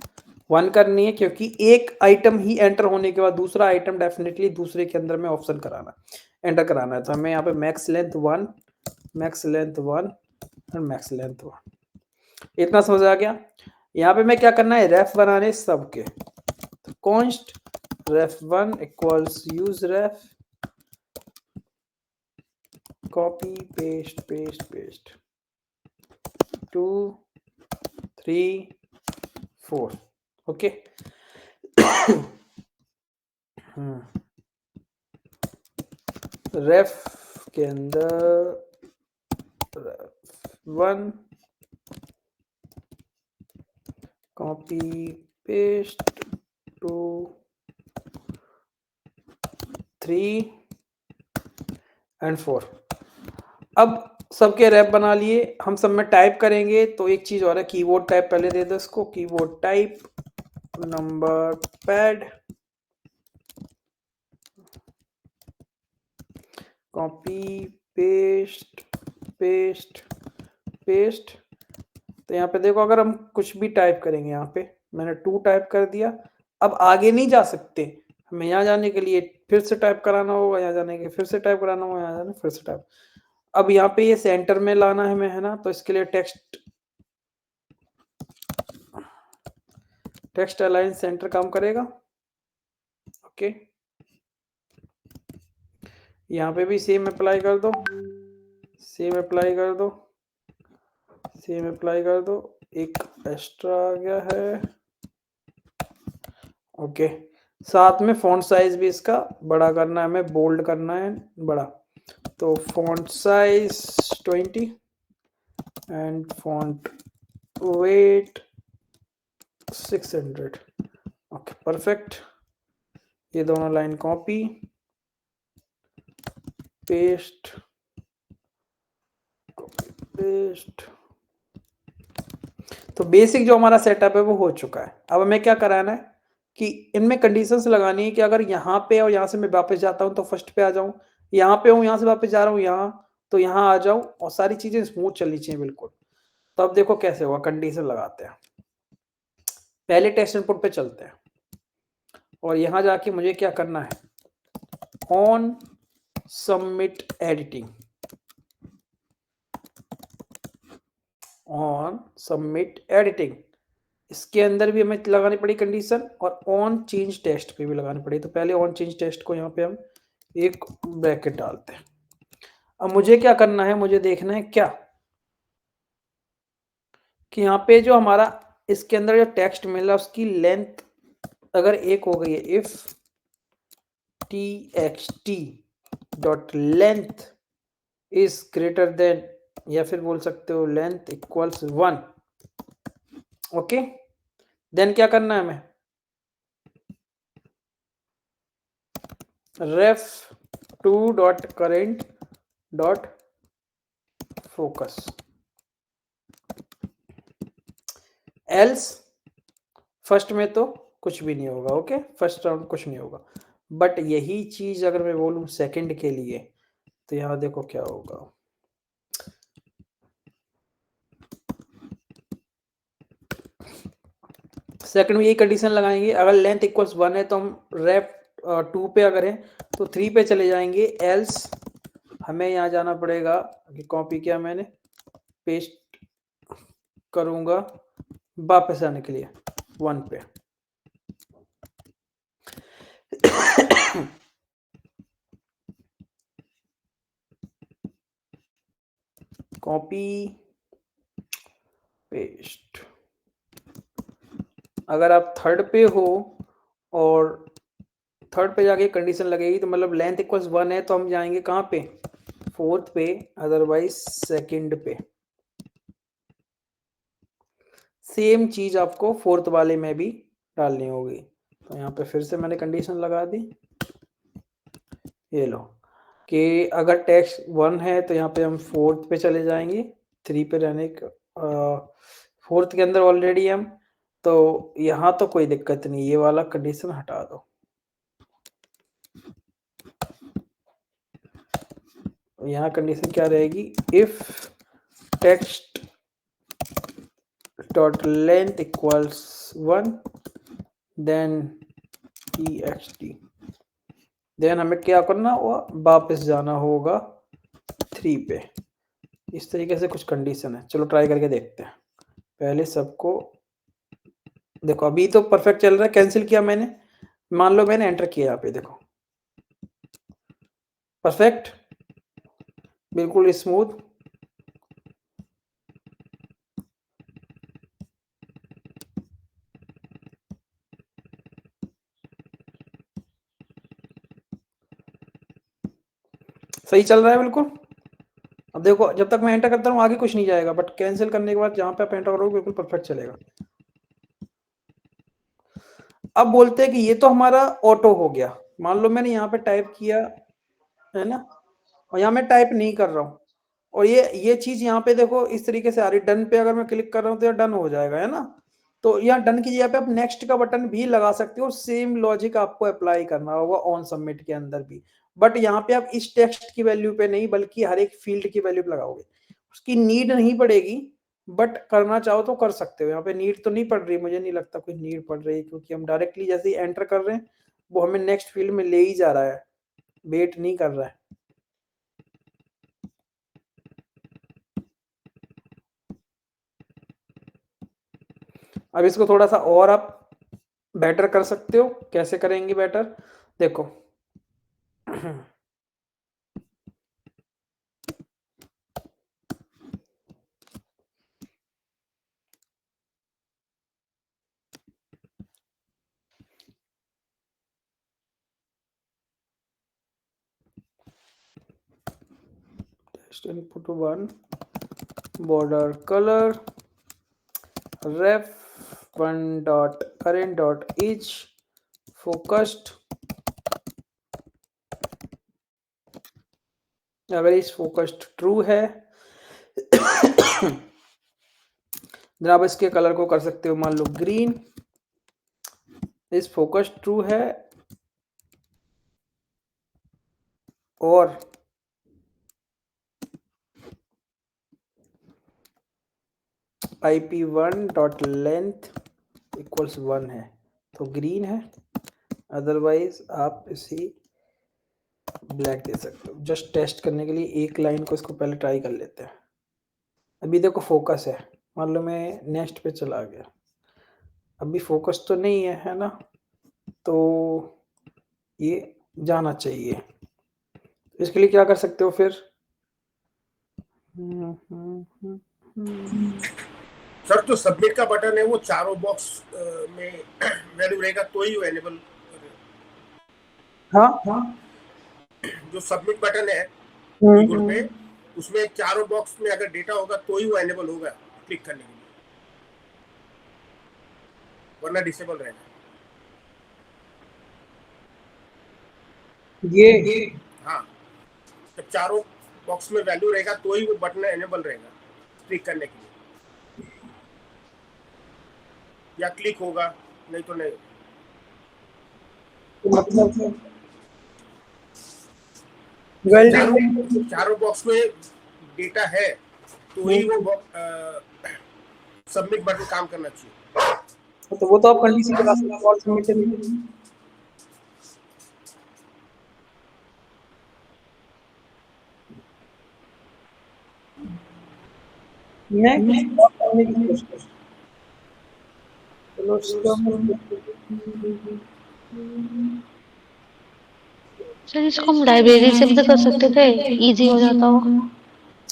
1 करनी है, क्योंकि एक आइटम ही एंटर होने के बाद दूसरा आइटम डेफिनेटली दूसरे के अंदर में ऑप्शन कराना, एंटर कराना है। तो हमें यहाँ पे मैक्स लेंथ 1, मैक्स लेंथ 1 और मैक्स लेंथ 1, इतना समझ आ गया। यहाँ पे मैं क्या करना है, रेफ बनाने सबके, तो const ref1 equals use ref, copy paste paste paste 2 3 4, okay. Ref के अंदर ref1 कॉपी पेस्ट 2 3 एंड 4। अब सबके रैप बना लिए, हम सब में टाइप करेंगे तो एक चीज और है, कीबोर्ड टाइप पहले दे दो इसको, keyboard type number pad copy paste paste paste. तो यहाँ पे देखो, अगर हम कुछ भी टाइप करेंगे, यहाँ पे मैंने 2 टाइप कर दिया, अब आगे नहीं जा सकते, हमें यहाँ जाने के लिए फिर से टाइप कराना होगा, यहाँ जाने के फिर से टाइप कराना होगा, यहाँ जाने फिर से टाइप। अब यहाँ पे ये सेंटर में लाना है हमें, है ना, तो इसके लिए टेक्स्ट अलाइन सेंटर काम करेगा, ओके। यहाँ पे भी सेम अप्लाई कर दो, सेम अप्लाई कर दो, सेम अप्लाई कर दो, एक एक्स्ट्रा आ गया है, ओके। साथ में फॉन्ट साइज भी इसका बड़ा करना है, हमें बोल्ड करना है बड़ा, तो font size 20 and font weight 600, okay perfect. ये दोनों लाइन कॉपी पेस्ट पेस्ट, तो बेसिक जो हमारा सेटअप है वो हो चुका है। अब हमें क्या कराना है कि इनमें कंडीशंस लगानी है कि अगर यहाँ पे और यहाँ से मैं वापस जाता हूँ तो फर्स्ट पे आ जाऊँ, यहाँ पे हूँ यहाँ से वापस जा रहा हूँ यहाँ, तो यहाँ आ जाऊँ, और सारी चीजें स्मूथ चलनी चाहिए बिल्कुल। तो अब देखो कैसे होगा, कंडीशन लगाते हैं, पहले टेक्स्ट इनपुट पे चलते हैं, और यहाँ जाके मुझे क्या करना है, on submit editing, on submit editing, इसके अंदर भी हमें लगानी पड़ी कंडीशन, और ऑन चेंज टेक्स्ट पे भी लगानी पड़ी। तो पहले ऑन चेंज टेक्स्ट को यहाँ पे हम एक ब्रैकेट डालते हैं। अब मुझे क्या करना है, मुझे देखना है क्या कि यहाँ पे जो हमारा इसके अंदर जो टेक्स्ट मिल रहा है उसकी लेंथ अगर 1 हो गई है, if txt dot length is greater than, या फिर बोल सकते हो लेंथ इक्वल्स 1, ओके। देन क्या करना है हमें, ref2 dot current dot focus, else first में तो कुछ भी नहीं होगा, ओके, फर्स्ट राउंड कुछ नहीं होगा। बट यही चीज अगर मैं बोलूं सेकंड के लिए, तो यहाँ देखो क्या होगा, सेकंड में यही कंडीशन लगाएंगे, अगर लेंथ इक्वल्स 1 है तो हम रेफ 2 पे अगर है तो 3 पे चले जाएंगे, एल्स हमें यहाँ जाना पड़ेगा, कॉपी किया मैंने, पेस्ट करूंगा वापस आने के लिए 1 पे। कॉपी पेस्ट, अगर आप थर्ड पे हो और थर्ड पे जाके कंडीशन लगेगी तो मतलब लेंथ इक्वल्स 1 है तो हम जाएंगे कहाँ पे, फोर्थ पे, अदरवाइज सेकंड पे। सेम चीज आपको फोर्थ वाले में भी डालनी होगी। तो यहाँ पे फिर से मैंने कंडीशन लगा दी, ये लो कि अगर टेक्स्ट 1 है तो यहाँ पे हम फोर्थ पे चले जाएंगे, 3 पे रहने फोर्थ के अंदर ऑलरेडी हम, तो यहाँ तो कोई दिक्कत नहीं, ये वाला कंडीशन हटा दो। यहाँ कंडीशन क्या रहेगी, if text dot length equals 1 then txt, then हमें क्या करना होगा, वापस जाना होगा 3 पे। इस तरीके से कुछ कंडीशन है, चलो ट्राई करके देखते हैं। पहले सबको देखो, अभी तो परफेक्ट चल रहा है, कैंसिल किया मैंने, मान लो मैंने एंटर किया, यहाँ पे देखो परफेक्ट, बिल्कुल स्मूथ। सही चल रहा है बिल्कुल। अब देखो जब तक मैं एंटर करता हूँ आगे कुछ नहीं जाएगा, बट कैंसिल करने के बाद जहां पे आप एंटर करोगे बिल्कुल परफेक्ट चलेगा। अब बोलते हैं कि ये तो हमारा ऑटो हो गया, मान लो मैंने यहाँ पे टाइप किया है ना, और यहाँ मैं टाइप नहीं कर रहा हूँ, और ये चीज यहाँ पे देखो इस तरीके से आ रही, डन पे अगर मैं क्लिक कर रहा हूँ तो ये डन हो जाएगा, है ना। तो यहाँ डन की जगह पे आप नेक्स्ट का बटन भी लगा सकते हो, सेम लॉजिक आपको अप्लाई करना होगा ऑन सबमिट के अंदर भी, बट यहाँ पे आप इस टेक्स्ट की वैल्यू पे नहीं बल्कि हर एक फील्ड की वैल्यू पे लगाओगे, उसकी नीड नहीं पड़ेगी, बट करना चाहो तो कर सकते हो। यहाँ पे नीड तो नहीं पड़ रही, मुझे नहीं लगता कोई नीड पड़ रही है, क्योंकि हम डायरेक्टली जैसे ही एंटर कर रहे हैं वो हमें नेक्स्ट फील्ड में ले ही जा रहा है, वेट नहीं कर रहा है। अब इसको थोड़ा सा और आप बेटर कर सकते हो, कैसे करेंगे बेटर, देखो test input 1 border color ref 1 dot current dot each focused, अगर इस फोकस्ड ट्रू है जब आप इसके कलर को कर सकते हो, मान लो ग्रीन, इस फोकस्ड ट्रू है, और ip1.length इक्वल्स 1 है तो ग्रीन है, अदरवाइज आप इसे ब्लैक दे सकते हो। जस्ट टेस्ट करने के लिए एक लाइन को इसको पहले ट्राई कर लेते हैं। अभी देखो फोकस है, मान लो मैं नेक्स्ट पे चला गया, अभी फोकस तो नहीं है ना, तो ये जाना चाहिए। इसके लिए क्या कर सकते हो फिर, सर जो सबमिट का बटन है वो चारों बॉक्स में वैल्यू रहेगा तो ही वो एनेबल, हाँ जो सबमिट बटन है कीबोर्ड पे, उसमें चारों बॉक्स में अगर डेटा होगा तो ही वो एनेबल होगा क्लिक करने के लिए, वरना डिसेबल रहेगा। ये हाँ, जब चारों बॉक्स में वैल्यू रहेगा तो ही वो बटन एनेबल रहेगा क्लिक करने के लिए, या क्लिक होगा, नहीं तो नहीं। मतलब चारों बॉक्स में डेटा है तो ही वो सबमिट बटन काम करना चाहिए। तो वो तो आप कंडीशन लगा सकते हो, सबमिट मैं कुछ और करने की कोशिश। चलो सर इसको हम लाइब्रेरी से भी तो कर सकते थे, इजी हो जाता वो।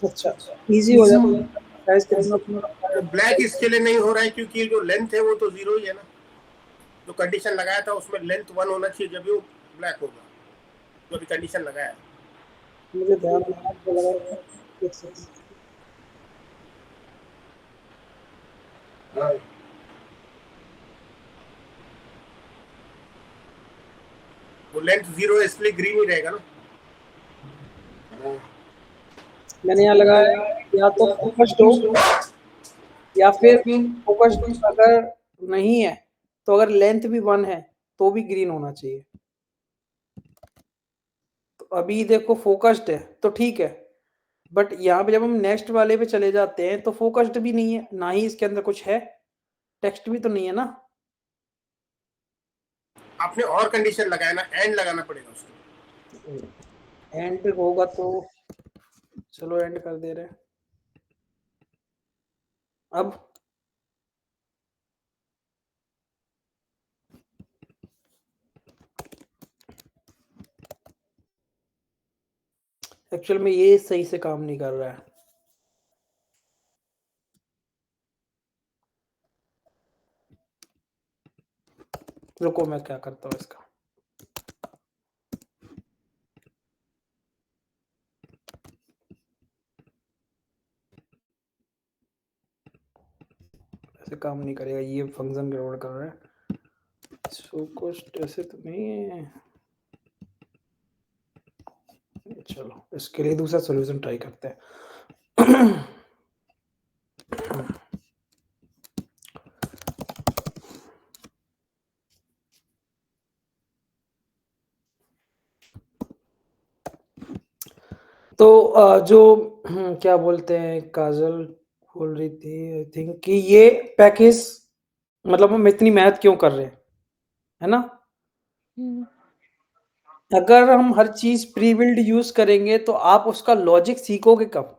अच्छा, इजी हो जाता साइज कितना तो ब्लैक इसके लिए नहीं हो रहा है क्योंकि जो लेंथ है वो तो 0 ही है ना। जो कंडीशन लगाया था उसमें लेंथ 1 होना चाहिए जब वो ब्लैक होगा, जो अभी कंडीशन लगाया है। मुझे ध्यान नहीं लगा रहा है। वो लेंथ 0 है इसलिए ग्रीन ही रहेगा ना। मैंने यहाँ लगाया या तो फोकस्ड हो या फिर फोकस्ड अगर नहीं है तो अगर लेंथ भी 1 है तो भी ग्रीन होना चाहिए। तो अभी देखो फोकस्ड है तो ठीक है, बट यहाँ पे जब हम नेक्स्ट वाले पे चले जाते हैं तो फोकस्ड भी नहीं है, ना ही इसके अंदर कुछ है, टेक्स्ट भी तो नहीं है ना। आपने और कंडीशन लगाया ना, एंड लगाना पड़ेगा उसको। एंड होगा तो चलो एंड कर दे रहे हैं। अब एक्चुअल में ये सही से काम नहीं कर रहा है। रुको मैं क्या करता हूँ इसका। ऐसे काम नहीं करेगा, ये फंक्शन गड़बड़ कर रहा है। सो कॉस्ट ऐसे तो नहीं है। चलो इसके लिए दूसरा सॉल्यूशन ट्राई करते हैं। तो जो क्या बोलते हैं, काजल बोल रही थी आई थिंक कि ये पैकेज मतलब हम इतनी मेहनत क्यों कर रहे हैं, है ना। अगर हम हर चीज प्री बिल्ड यूज करेंगे तो आप उसका लॉजिक सीखोगे कब।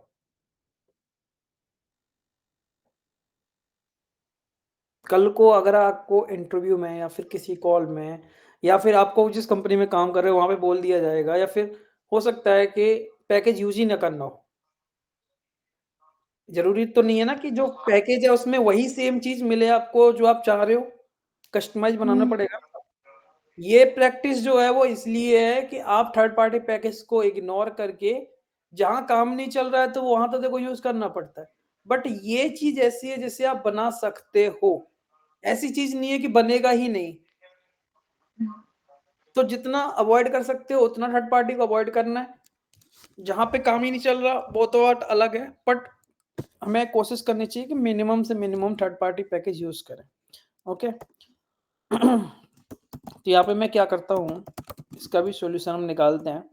कल को अगर आपको इंटरव्यू में या फिर किसी कॉल में या फिर आपको जिस कंपनी में काम कर रहे हो वहां पे बोल दिया जाएगा, या फिर हो सकता है कि पैकेज यूज ही ना करना हो। जरूरी तो नहीं है ना कि जो पैकेज है उसमें वही सेम चीज मिले आपको जो आप चाह रहे हो, कस्टमाइज बनाना पड़ेगा। ये प्रैक्टिस जो है वो इसलिए है कि आप थर्ड पार्टी पैकेज को इग्नोर करके जहां काम नहीं चल रहा है तो वहां तो देखो यूज करना पड़ता है, बट ये चीज ऐसी है जिसे आप बना सकते हो, ऐसी चीज नहीं है कि बनेगा ही नहीं। तो जितना अवॉइड कर सकते हो उतना थर्ड पार्टी को अवॉइड करना है। जहां पे काम ही नहीं चल रहा वो तो बात अलग है, बट हमें कोशिश करनी चाहिए कि मिनिमम से minimum third party package use करें। ओके। तो यहाँ पे मैं क्या करता हूँ, इसका भी सॉल्यूशन हम निकालते हैं।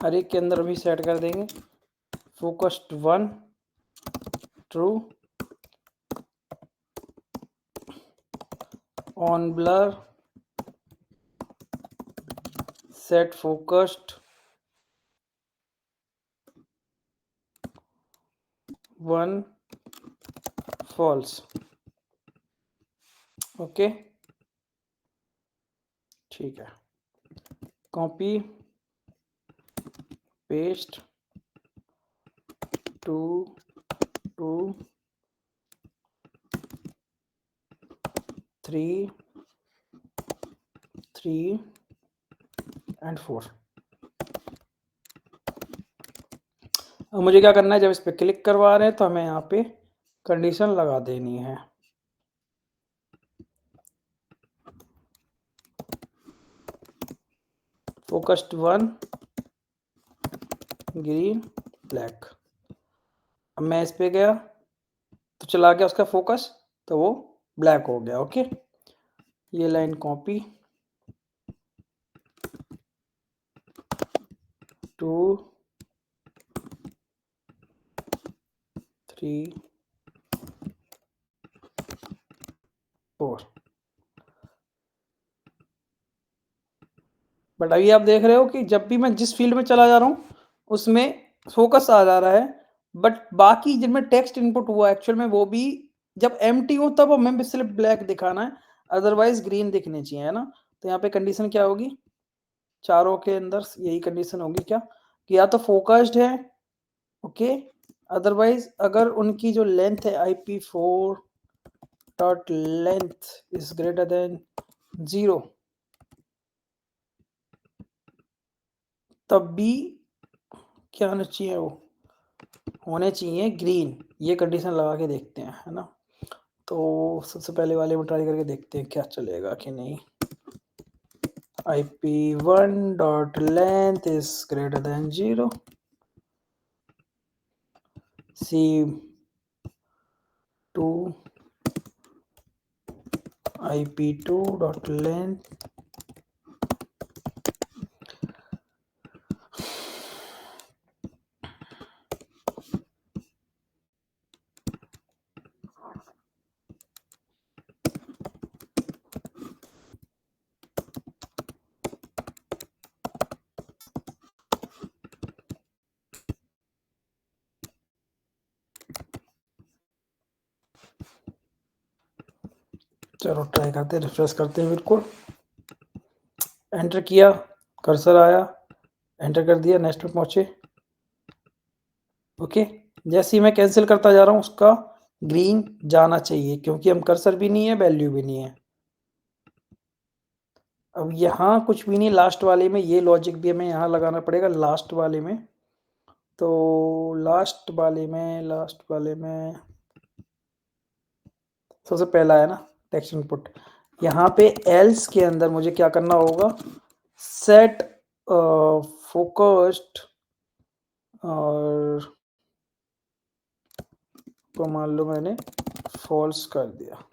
हर एक के अंदर भी सेट कर देंगे focused 1 true, on blur set focused 1 false. Okay ठीक है, कॉपी पेस्ट टू 3 3 and 4। अब मुझे क्या करना है, जब इस पे क्लिक करवा रहे हैं तो हमें यहाँ पे कंडीशन लगा देनी है। Focused 1 green black. अब मैं इस पे गया तो चला गया उसका फोकस, तो वो ब्लैक हो गया। ओके, ये लाइन कॉपी 2 3 4। बट अभी आप देख रहे हो कि जब भी मैं जिस फील्ड में चला जा रहा हूँ उसमें फोकस आ जा रहा है, बट बाकी जिनमें टेक्स्ट इनपुट हुआ एक्चुअल में वो भी जब एम्प्टी हो तब हमें सिर्फ ब्लैक दिखाना है, अदरवाइज ग्रीन दिखने चाहिए, है ना। तो यहाँ पे कंडीशन क्या होगी, चारों के अंदर यही कंडीशन होगी क्या, कि या तो फोकस्ड है, ओके, अदरवाइज अगर उनकी जो लेंथ है IP4 dot length is greater than 0 तब भी क्या होना चाहिए, वो होने चाहिए ग्रीन। ये कंडीशन लगा के देखते हैं, है ना। तो सबसे पहले वाले में ट्राई करके देखते हैं क्या चलेगा कि नहीं। IP1 dot length is greater than 0, C2 IP2 dot length चलो ट्राई करते हैं, रिफ्रेश करते हैं। बिल्कुल एंटर किया, कर्सर आया, एंटर कर दिया, नेक्स्ट पे पहुंचे। ओके, जैसे ही मैं कैंसिल करता जा रहा हूँ उसका ग्रीन जाना चाहिए, क्योंकि हम कर्सर भी नहीं है, वैल्यू भी नहीं है। अब यहाँ कुछ भी नहीं, लास्ट वाले में ये लॉजिक भी हमें यहाँ लगाना पड़ेगा, लास्ट वाले में। तो लास्ट वाले में सबसे पहला है ना टेक्स्ट इनपुट, यहाँ पे एल्स के अंदर मुझे क्या करना होगा, सेट फोकस्ड और तो मान लो मैंने फॉल्स कर दिया,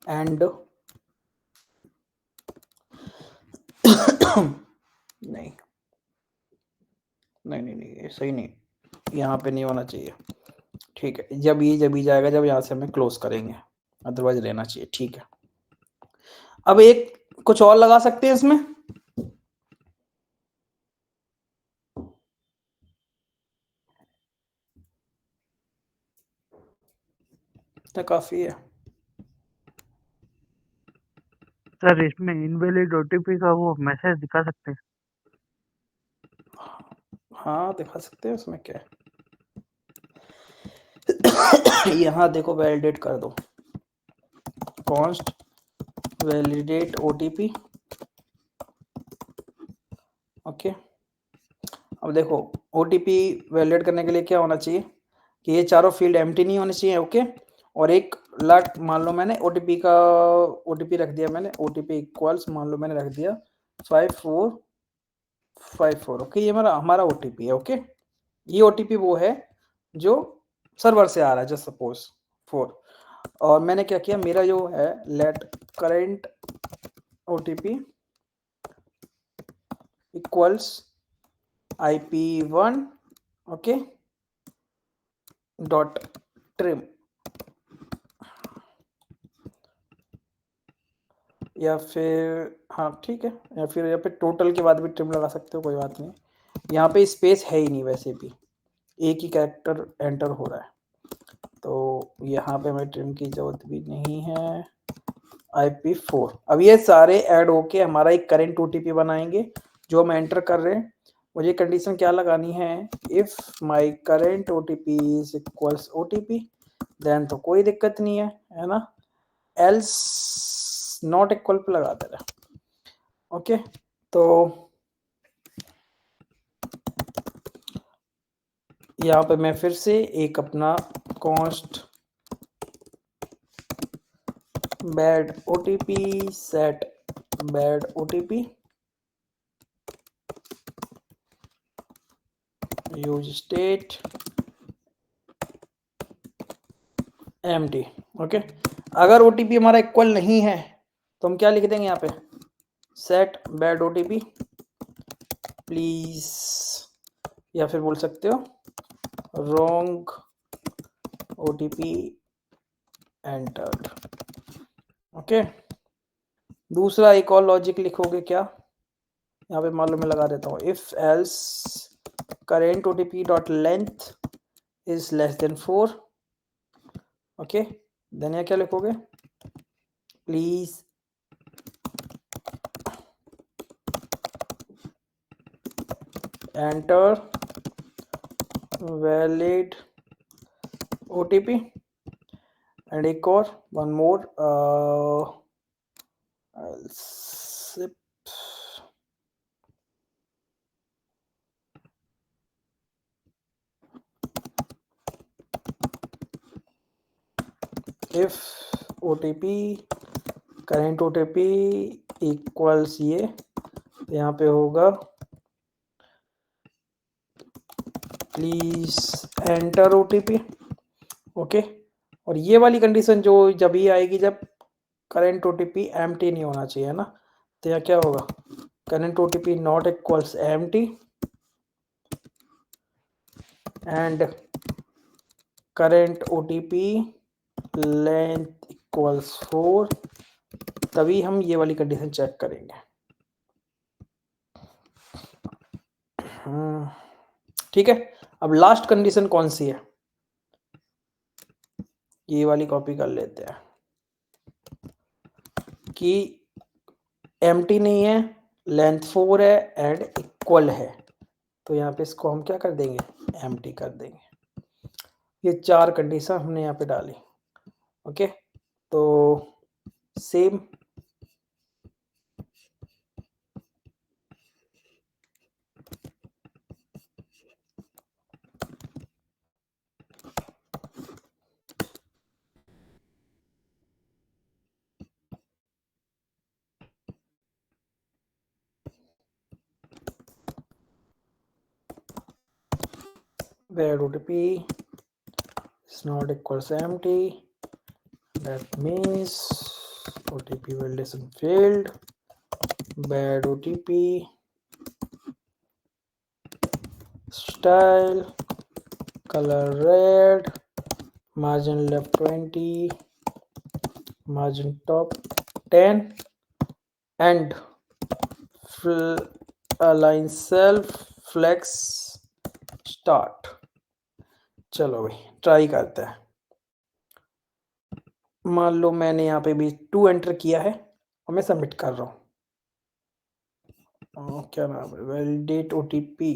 एंड नहीं नहीं नहीं नहीं ये सही नहीं, यहाँ पे नहीं होना चाहिए। ठीक है, जब ही जाएगा जब यहाँ से हमें क्लोज करेंगे, अदरवाइज रहना चाहिए। ठीक है, अब एक कुछ और लगा सकते हैं इसमें, तो काफी है। सर इसमें इनवैलिड ओटीपी का वो मैसेज दिखा सकते हैं? हाँ दिखा सकते हैं, उसमें क्या है। यहाँ देखो वैलिडेट कर दो, कॉन्स्ट वैलिडेट ओटीपी। ओके, अब देखो ओटीपी वैलिडेट करने के लिए क्या होना चाहिए कि ये चारों फील्ड एम्प्टी नहीं होने चाहिए। ओके, और एक लाट मान लो मैंने ओटीपी रख दिया, मैंने ओटीपी इक्वल्स मान लो मैंने रख दिया 5454। ओके, ये हमारा ओटीपी है। ओके, ये ओटीपी वो है जो सर्वर से आ रहा है, जस्ट सपोज 4। और मैंने क्या किया, मेरा जो है let current OTP equals IP1 okay dot trim, या फिर हाँ ठीक है, या फिर यहाँ पे टोटल के बाद भी ट्रिम लगा सकते हो, कोई बात नहीं। यहाँ पे स्पेस है ही नहीं, वैसे भी एक ही कैरेक्टर एंटर हो रहा है, तो यहाँ पे हमें ट्रिम की जरूरत भी नहीं है। IP4, अब ये सारे ऐड होके हमारा एक करेंट ओटीपी बनाएंगे जो हम एंटर कर रहे हैं। मुझे कंडीशन क्या लगानी है, if my current OTP is equals OTP then तो कोई दिक्कत नहीं है ना, एल्स नॉट इक्वल पे लगा दे रहे। ओके, तो यहाँ पे मैं फिर से एक अपना const bad OTP set bad OTP use state empty. Okay, अगर ओटीपी हमारा इक्वल नहीं है तो हम क्या लिख देंगे यहाँ पे, सेट बैड ओटीपी प्लीज, या फिर बोल सकते हो रॉन्ग ओटीपी एंटर्ड। ओके, दूसरा एक और लॉजिक लिखोगे क्या, यहाँ पे मान लो मैं लगा देता हूँ, if else current OTP dot length is less than 4। Okay, then यहाँ क्या लिखोगे, please enter valid OTP and एक और one more if OTP current OTP equals ये, यहाँ पे होगा प्लीज एंटर OTP। ओके, और ये वाली कंडीशन जो जब ही आएगी जब करंट OTP एम्प्टी नहीं होना चाहिए, है ना, तो यहाँ क्या होगा, current OTP not equals empty and current OTP length equals 4, तभी हम ये वाली कंडीशन चेक करेंगे। ठीक है, अब लास्ट कंडीशन कौन सी है, ये वाली कॉपी कर लेते हैं कि एम्प्टी नहीं है, लेंथ 4 है एंड इक्वल है, तो यहाँ पे इसको हम क्या कर देंगे, एम्प्टी कर देंगे। ये 4 कंडीशन हमने यहाँ पे डाली। ओके, तो same where OTP is not equals empty, that means OTP validation failed, bad OTP, style color red, margin left 20, margin top 10 and align self flex start। चलो भाई ट्राई करते हैं। मान लो मैंने यहाँ पे भी 2 एंटर किया है और मैं सबमिट कर रहा हूँ, क्या नाम है, वैलिडेट ओटीपी,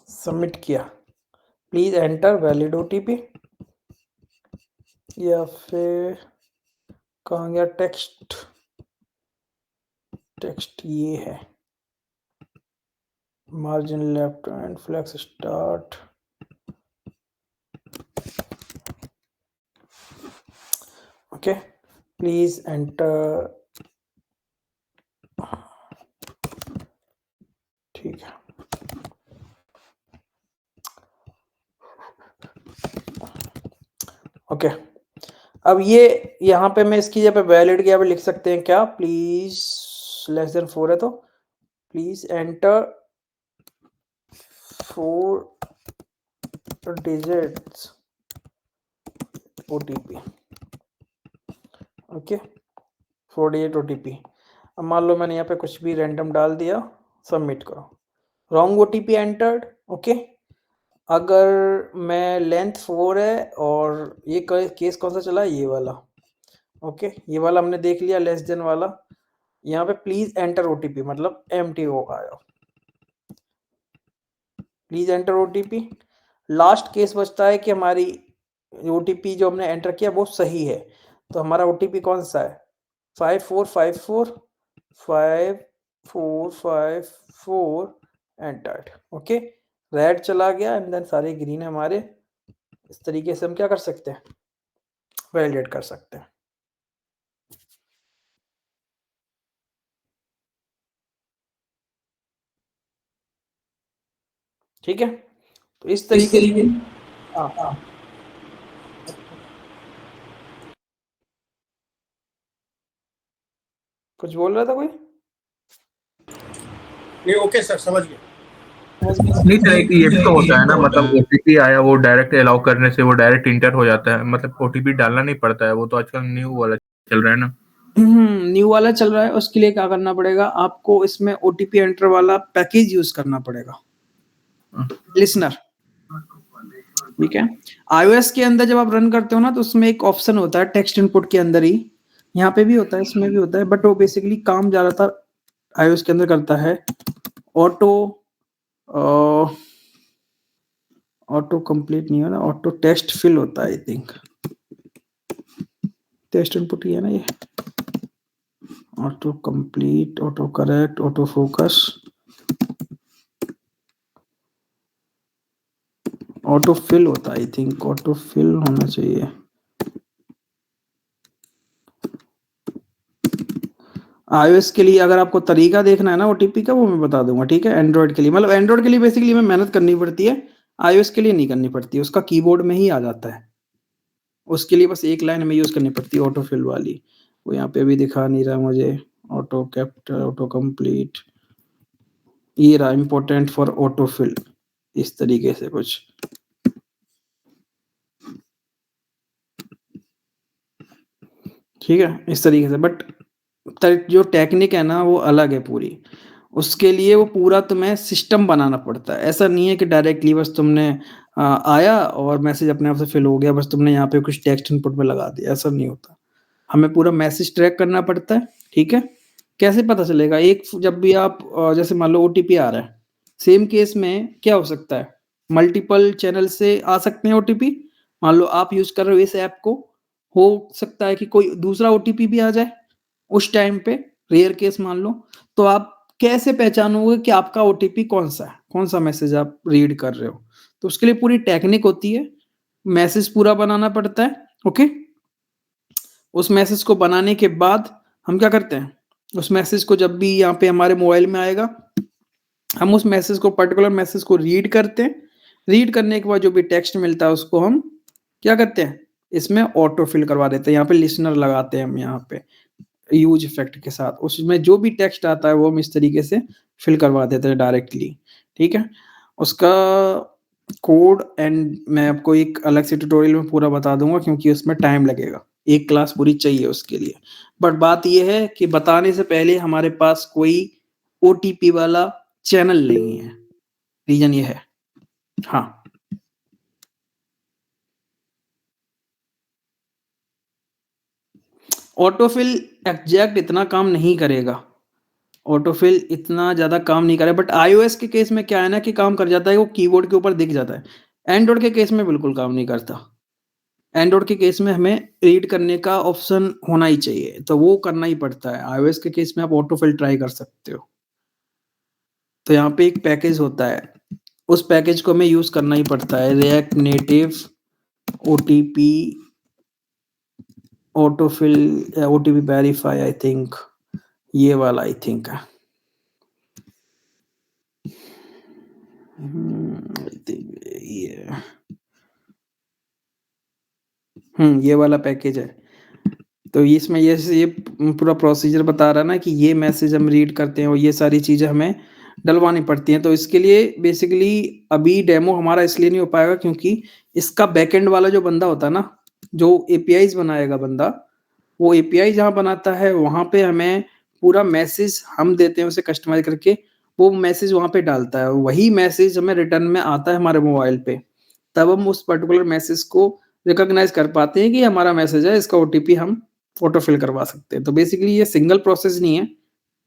सबमिट किया, प्लीज एंटर वैलिड ओटीपी, या फिर कहाँ गया टेक्स्ट, टेक्स्ट ये है, margin left and flex start. Okay, please enter, ठीक है। ओके, अब ये यहाँ पे मैं इसकी जगह पे वैलिड के यहाँ पे लिख सकते हैं क्या, प्लीज लेस देन 4 है तो please enter 4 digits OTP. Okay, 4 digit OTP. अब मान लो मैंने यहाँ पे कुछ भी रैंडम डाल दिया, सबमिट करो, रॉन्ग ओटीपी एंटर्ड। ओके, अगर मैं लेंथ 4 है और ये केस कौन सा चला, ये वाला। ओके, ये वाला हमने देख लिया, लेस देन वाला। यहाँ पे प्लीज एंटर ओटीपी मतलब एम्प्टी होगा। Please enter OTP. Last case बचता है कि हमारी ओटीपी जो हमने एंटर किया वो सही है, तो हमारा ओटीपी कौन सा है? 5454 एंटर्ड। ओके, रेड चला गया एंड देन सारे ग्रीन है हमारे। इस तरीके से हम क्या कर सकते हैं, वैलिडेट कर सकते हैं। ठीक है, तो इस तरीके से हाँ कुछ बोल रहा था कोई? नहीं, ओके सर, समझ गया। नहीं सर, एक ये भी तो होता है ना, मतलब ओटीपी आया वो डायरेक्ट अलाउ करने से वो डायरेक्ट इंटर हो जाता है, मतलब ओटीपी डालना नहीं पड़ता है। वो तो आजकल न्यू वाला चल रहा है ना। न्यू वाला चल रहा है, उसके लिए क्या करना पड़ेगा आपको, इसमें ओटीपी एंटर वाला पैकेज यूज करना पड़ेगा, लिसनर। ठीक है, iOS के अंदर जब आप रन करते हो ना तो उसमें एक ऑप्शन होता है टेक्स्ट इनपुट के अंदर ही, यहाँ पे भी होता है इसमें भी होता है, बट वो बेसिकली काम ज्यादातर iOS के अंदर करता है। ऑटो कंप्लीट नहीं है ना, ऑटो टेक्स्ट फिल होता है आई थिंक। टेक्स्ट इनपुट ही है ना ये, auto complete, auto correct, auto focus, auto fill होता है आई थिंक, ऑटो फिल होना चाहिए। iOS के लिए अगर आपको तरीका देखना है ना ओटीपी का, वो मैं बता दूंगा। ठीक है, एंड्रॉइड के लिए, मतलब एंड्रॉइड के लिए बेसिकली में मेहनत करनी पड़ती है, iOS के लिए नहीं करनी पड़ती है, उसका कीबोर्ड में ही आ जाता है। उसके लिए बस एक लाइन हमें यूज करनी पड़ती है ऑटो फिल वाली, वो यहाँ पे अभी दिखा नहीं रहा मुझे। ऑटो कैप्चर, ऑटो कंप्लीट, ये रहा इम्पोर्टेंट फॉर ऑटो फिल, इस तरीके से कुछ। ठीक है, इस तरीके से, बट जो टेक्निक है ना वो अलग है पूरी। उसके लिए वो पूरा तुम्हें सिस्टम बनाना पड़ता है, ऐसा नहीं है कि डायरेक्टली बस तुमने आया और मैसेज अपने आप से फिल हो गया, बस तुमने यहाँ पे कुछ टेक्स्ट इनपुट में लगा दिया, ऐसा नहीं होता। हमें पूरा मैसेज ट्रैक करना पड़ता है। ठीक है, कैसे पता चलेगा? एक जब भी आप जैसे मान लो ओटीपी आ रहा है, सेम केस में क्या हो सकता है, मल्टीपल चैनल से आ सकते हैं ओटीपी। मान लो आप यूज कर रहे हो इस ऐप को, हो सकता है कि कोई दूसरा ओटीपी भी आ जाए उस टाइम पे, रेयर केस मान लो। तो आप कैसे पहचानोगे कि आपका ओटीपी कौन सा है, कौन सा मैसेज आप रीड कर रहे हो? तो उसके लिए पूरी टेक्निक होती है, मैसेज पूरा बनाना पड़ता है। ओके, उस मैसेज को बनाने के बाद हम क्या करते हैं, उस मैसेज को जब भी यहाँ पे हमारे मोबाइल में आएगा, हम उस मैसेज को, पर्टिकुलर मैसेज को रीड करते हैं। रीड करने के बाद जो भी टेक्स्ट मिलता है उसको हम क्या करते हैं, इसमें ऑटो फिल करवा देते हैं। यहाँ पे लिसनर लगाते हैं हम यहाँ पे यूज इफेक्ट के साथ, उसमें जो भी टेक्स्ट आता है वो हम इस तरीके से फिल करवा देते हैं डायरेक्टली। ठीक है, उसका कोड एंड मैं आपको एक अलग से ट्यूटोरियल में पूरा बता दूंगा, क्योंकि उसमें टाइम लगेगा, एक क्लास पूरी चाहिए उसके लिए। बट बात यह है कि बताने से पहले हमारे पास कोई ओटीपी वाला चैनल नहीं है, रीजन ये है। हाँ, ऑटोफिल एग्जैक्ट इतना काम नहीं करेगा, ऑटोफिल इतना ज्यादा काम नहीं करे, बट iOS के केस में क्या है ना कि काम कर जाता है, वो कीबोर्ड के ऊपर दिख जाता है। एंड्रॉइड के केस में बिल्कुल काम नहीं करता। एंड्रॉइड के केस में हमें रीड करने का ऑप्शन होना ही चाहिए, तो वो करना ही पड़ता है। iOS के केस में आप ऑटोफिल ट्राई कर सकते हो, तो यहाँ पे एक पैकेज होता है, उस पैकेज को हमें यूज करना ही पड़ता है, react native OTP autofill OTP verify, I think ये वाला आई थिंक है। ये वाला पैकेज है। तो इसमें ये पूरा प्रोसीजर बता रहा है ना कि ये मैसेज हम रीड करते हैं और ये सारी चीजें हमें डलवानी पड़ती हैं। तो इसके लिए बेसिकली अभी डेमो हमारा इसलिए नहीं हो पाएगा क्योंकि इसका बैकएंड वाला जो बंदा होता है ना, जो एपीआईज बनाएगा बंदा, वो एपीआई जहाँ बनाता है वहां पे हमें पूरा मैसेज हम देते हैं उसे कस्टमाइज करके, वो मैसेज वहां पे डालता है, वही मैसेज हमें रिटर्न में आता है हमारे मोबाइल पे। तब हम उस पर्टिकुलर मैसेज को रिकॉग्नाइज कर पाते हैं कि हमारा मैसेज है, इसका ओटीपी हम फोटो फिल करवा सकते हैं। तो बेसिकली ये सिंगल प्रोसेस नहीं है,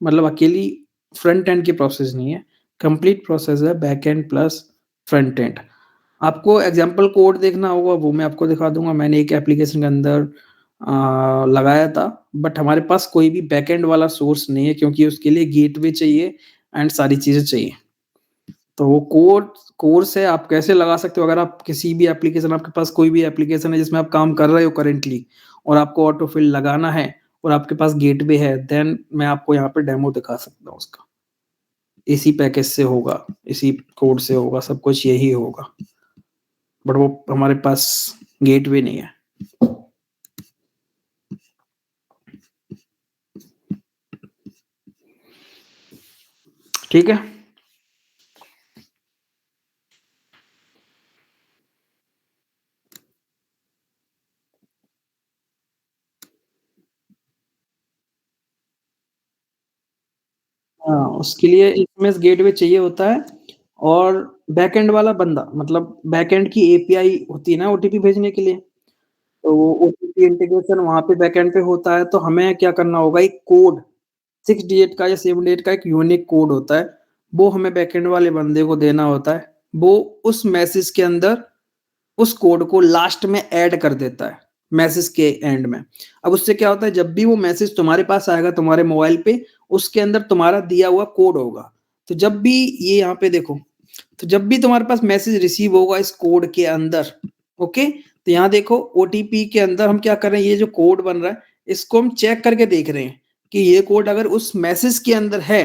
मतलब अकेली फ्रंट एंड की प्रोसेस नहीं है, कंप्लीट प्रोसेस है, back and plus front end. आपको एग्जाम्पल कोड देखना होगा, वो मैं आपको दिखा दूंगा। मैंने एक एप्लीकेशन के अंदर लगाया था, बट हमारे पास कोई भी बैकएंड वाला सोर्स नहीं है, क्योंकि उसके लिए गेटवे चाहिए एंड सारी चीजें चाहिए। तो वो कोर्स है, आप कैसे लगा सकते हो। अगर आप किसी भी एप्लीकेशन, आपके पास कोई भी एप्लीकेशन है जिसमें आप काम कर रहे हो करेंटली, और आपको ऑटोफिल लगाना है और आपके पास गेटवे है, देन मैं आपको यहाँ पे डेमो दिखा सकता हूँ उसका। इसी पैकेज से होगा, इसी कोड से होगा, सब कुछ यही होगा, बट वो हमारे पास गेटवे नहीं है। ठीक है, हाँ, उसके लिए एसएमएस गेटवे चाहिए होता है, और बैकएंड वाला बंदा, मतलब बैकएंड की एपीआई होती है ना ओटीपी भेजने के लिए, तो वो ओटीपी इंटीग्रेशन वहां पे बैकएंड पे होता है। तो हमें क्या करना होगा, एक कोड 6 डिजिट का या 7 डिजिट का एक यूनिक कोड होता है, वो हमें बैकएंड वाले बंदे को देना होता है। वो उस मैसेज के अंदर उस कोड को लास्ट में ऐड कर देता है मैसेज के एंड में। अब उससे क्या होता है, जब भी वो मैसेज तुम्हारे पास आएगा तुम्हारे मोबाइल पे, उसके अंदर तुम्हारा दिया हुआ कोड होगा। तो जब भी ये यहाँ पे देखो, तो जब भी तुम्हारे पास मैसेज रिसीव होगा इस कोड के अंदर, ओके, तो यहाँ देखो ओटीपी के अंदर हम क्या कर रहे हैं, ये जो कोड बन रहा है इसको हम चेक करके देख रहे हैं कि ये कोड अगर उस मैसेज के अंदर है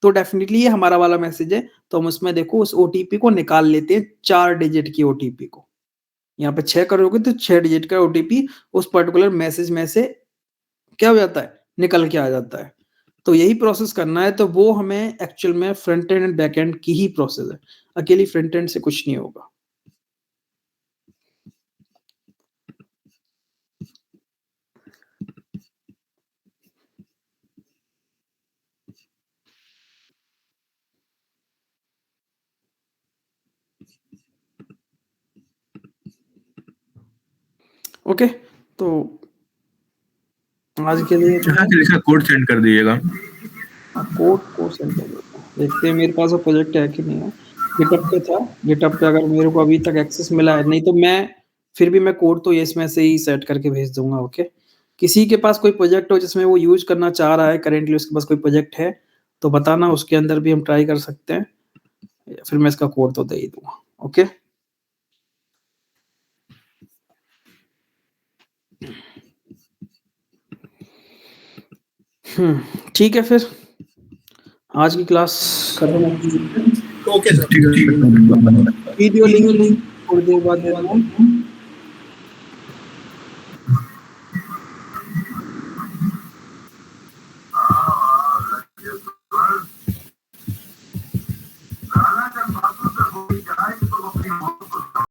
तो डेफिनेटली ये हमारा वाला मैसेज है। तो हम उसमें देखो उस ओटीपी को निकाल लेते हैं, 4 डिजिट की ओटीपी को। यहाँ पे 6 करोगे तो 6 डिजिट का ओटीपी उस पर्टिकुलर मैसेज में से क्या हो जाता है, निकल के आ जाता है। तो यही प्रोसेस करना है, तो वो हमें एक्चुअल में front end and back and की ही प्रोसेस है, अकेली फ्रंट एंड से कुछ नहीं होगा। ओके, तो आज के लिए हाँ, चलिए इसका कोड सेंड कर दीजिएगा। कोड को सेंड कर देता हूँ, देखते हैं मेरे पास वो प्रोजेक्ट है कि नहीं है। गिटहब पे था, गिटहब पे अगर मेरे को अभी तक एक्सेस मिला है, नहीं तो मैं फिर भी मैं कोड तो इसमें से ही सेट करके भेज दूंगा। ओके, किसी के पास कोई प्रोजेक्ट हो जिसमें वो यूज करना चाह रहा है, करेंटली उसके पास कोई प्रोजेक्ट है तो बताना, उसके अंदर भी हम ट्राई कर सकते हैं, फिर मैं इसका कोड तो दे ही दूंगा। ओके, ठीक है, फिर आज की क्लास खत्म होगी। Okay sir. ठीक है। वीडियो लिंक थोड़ी देर बाद दे दूंगा।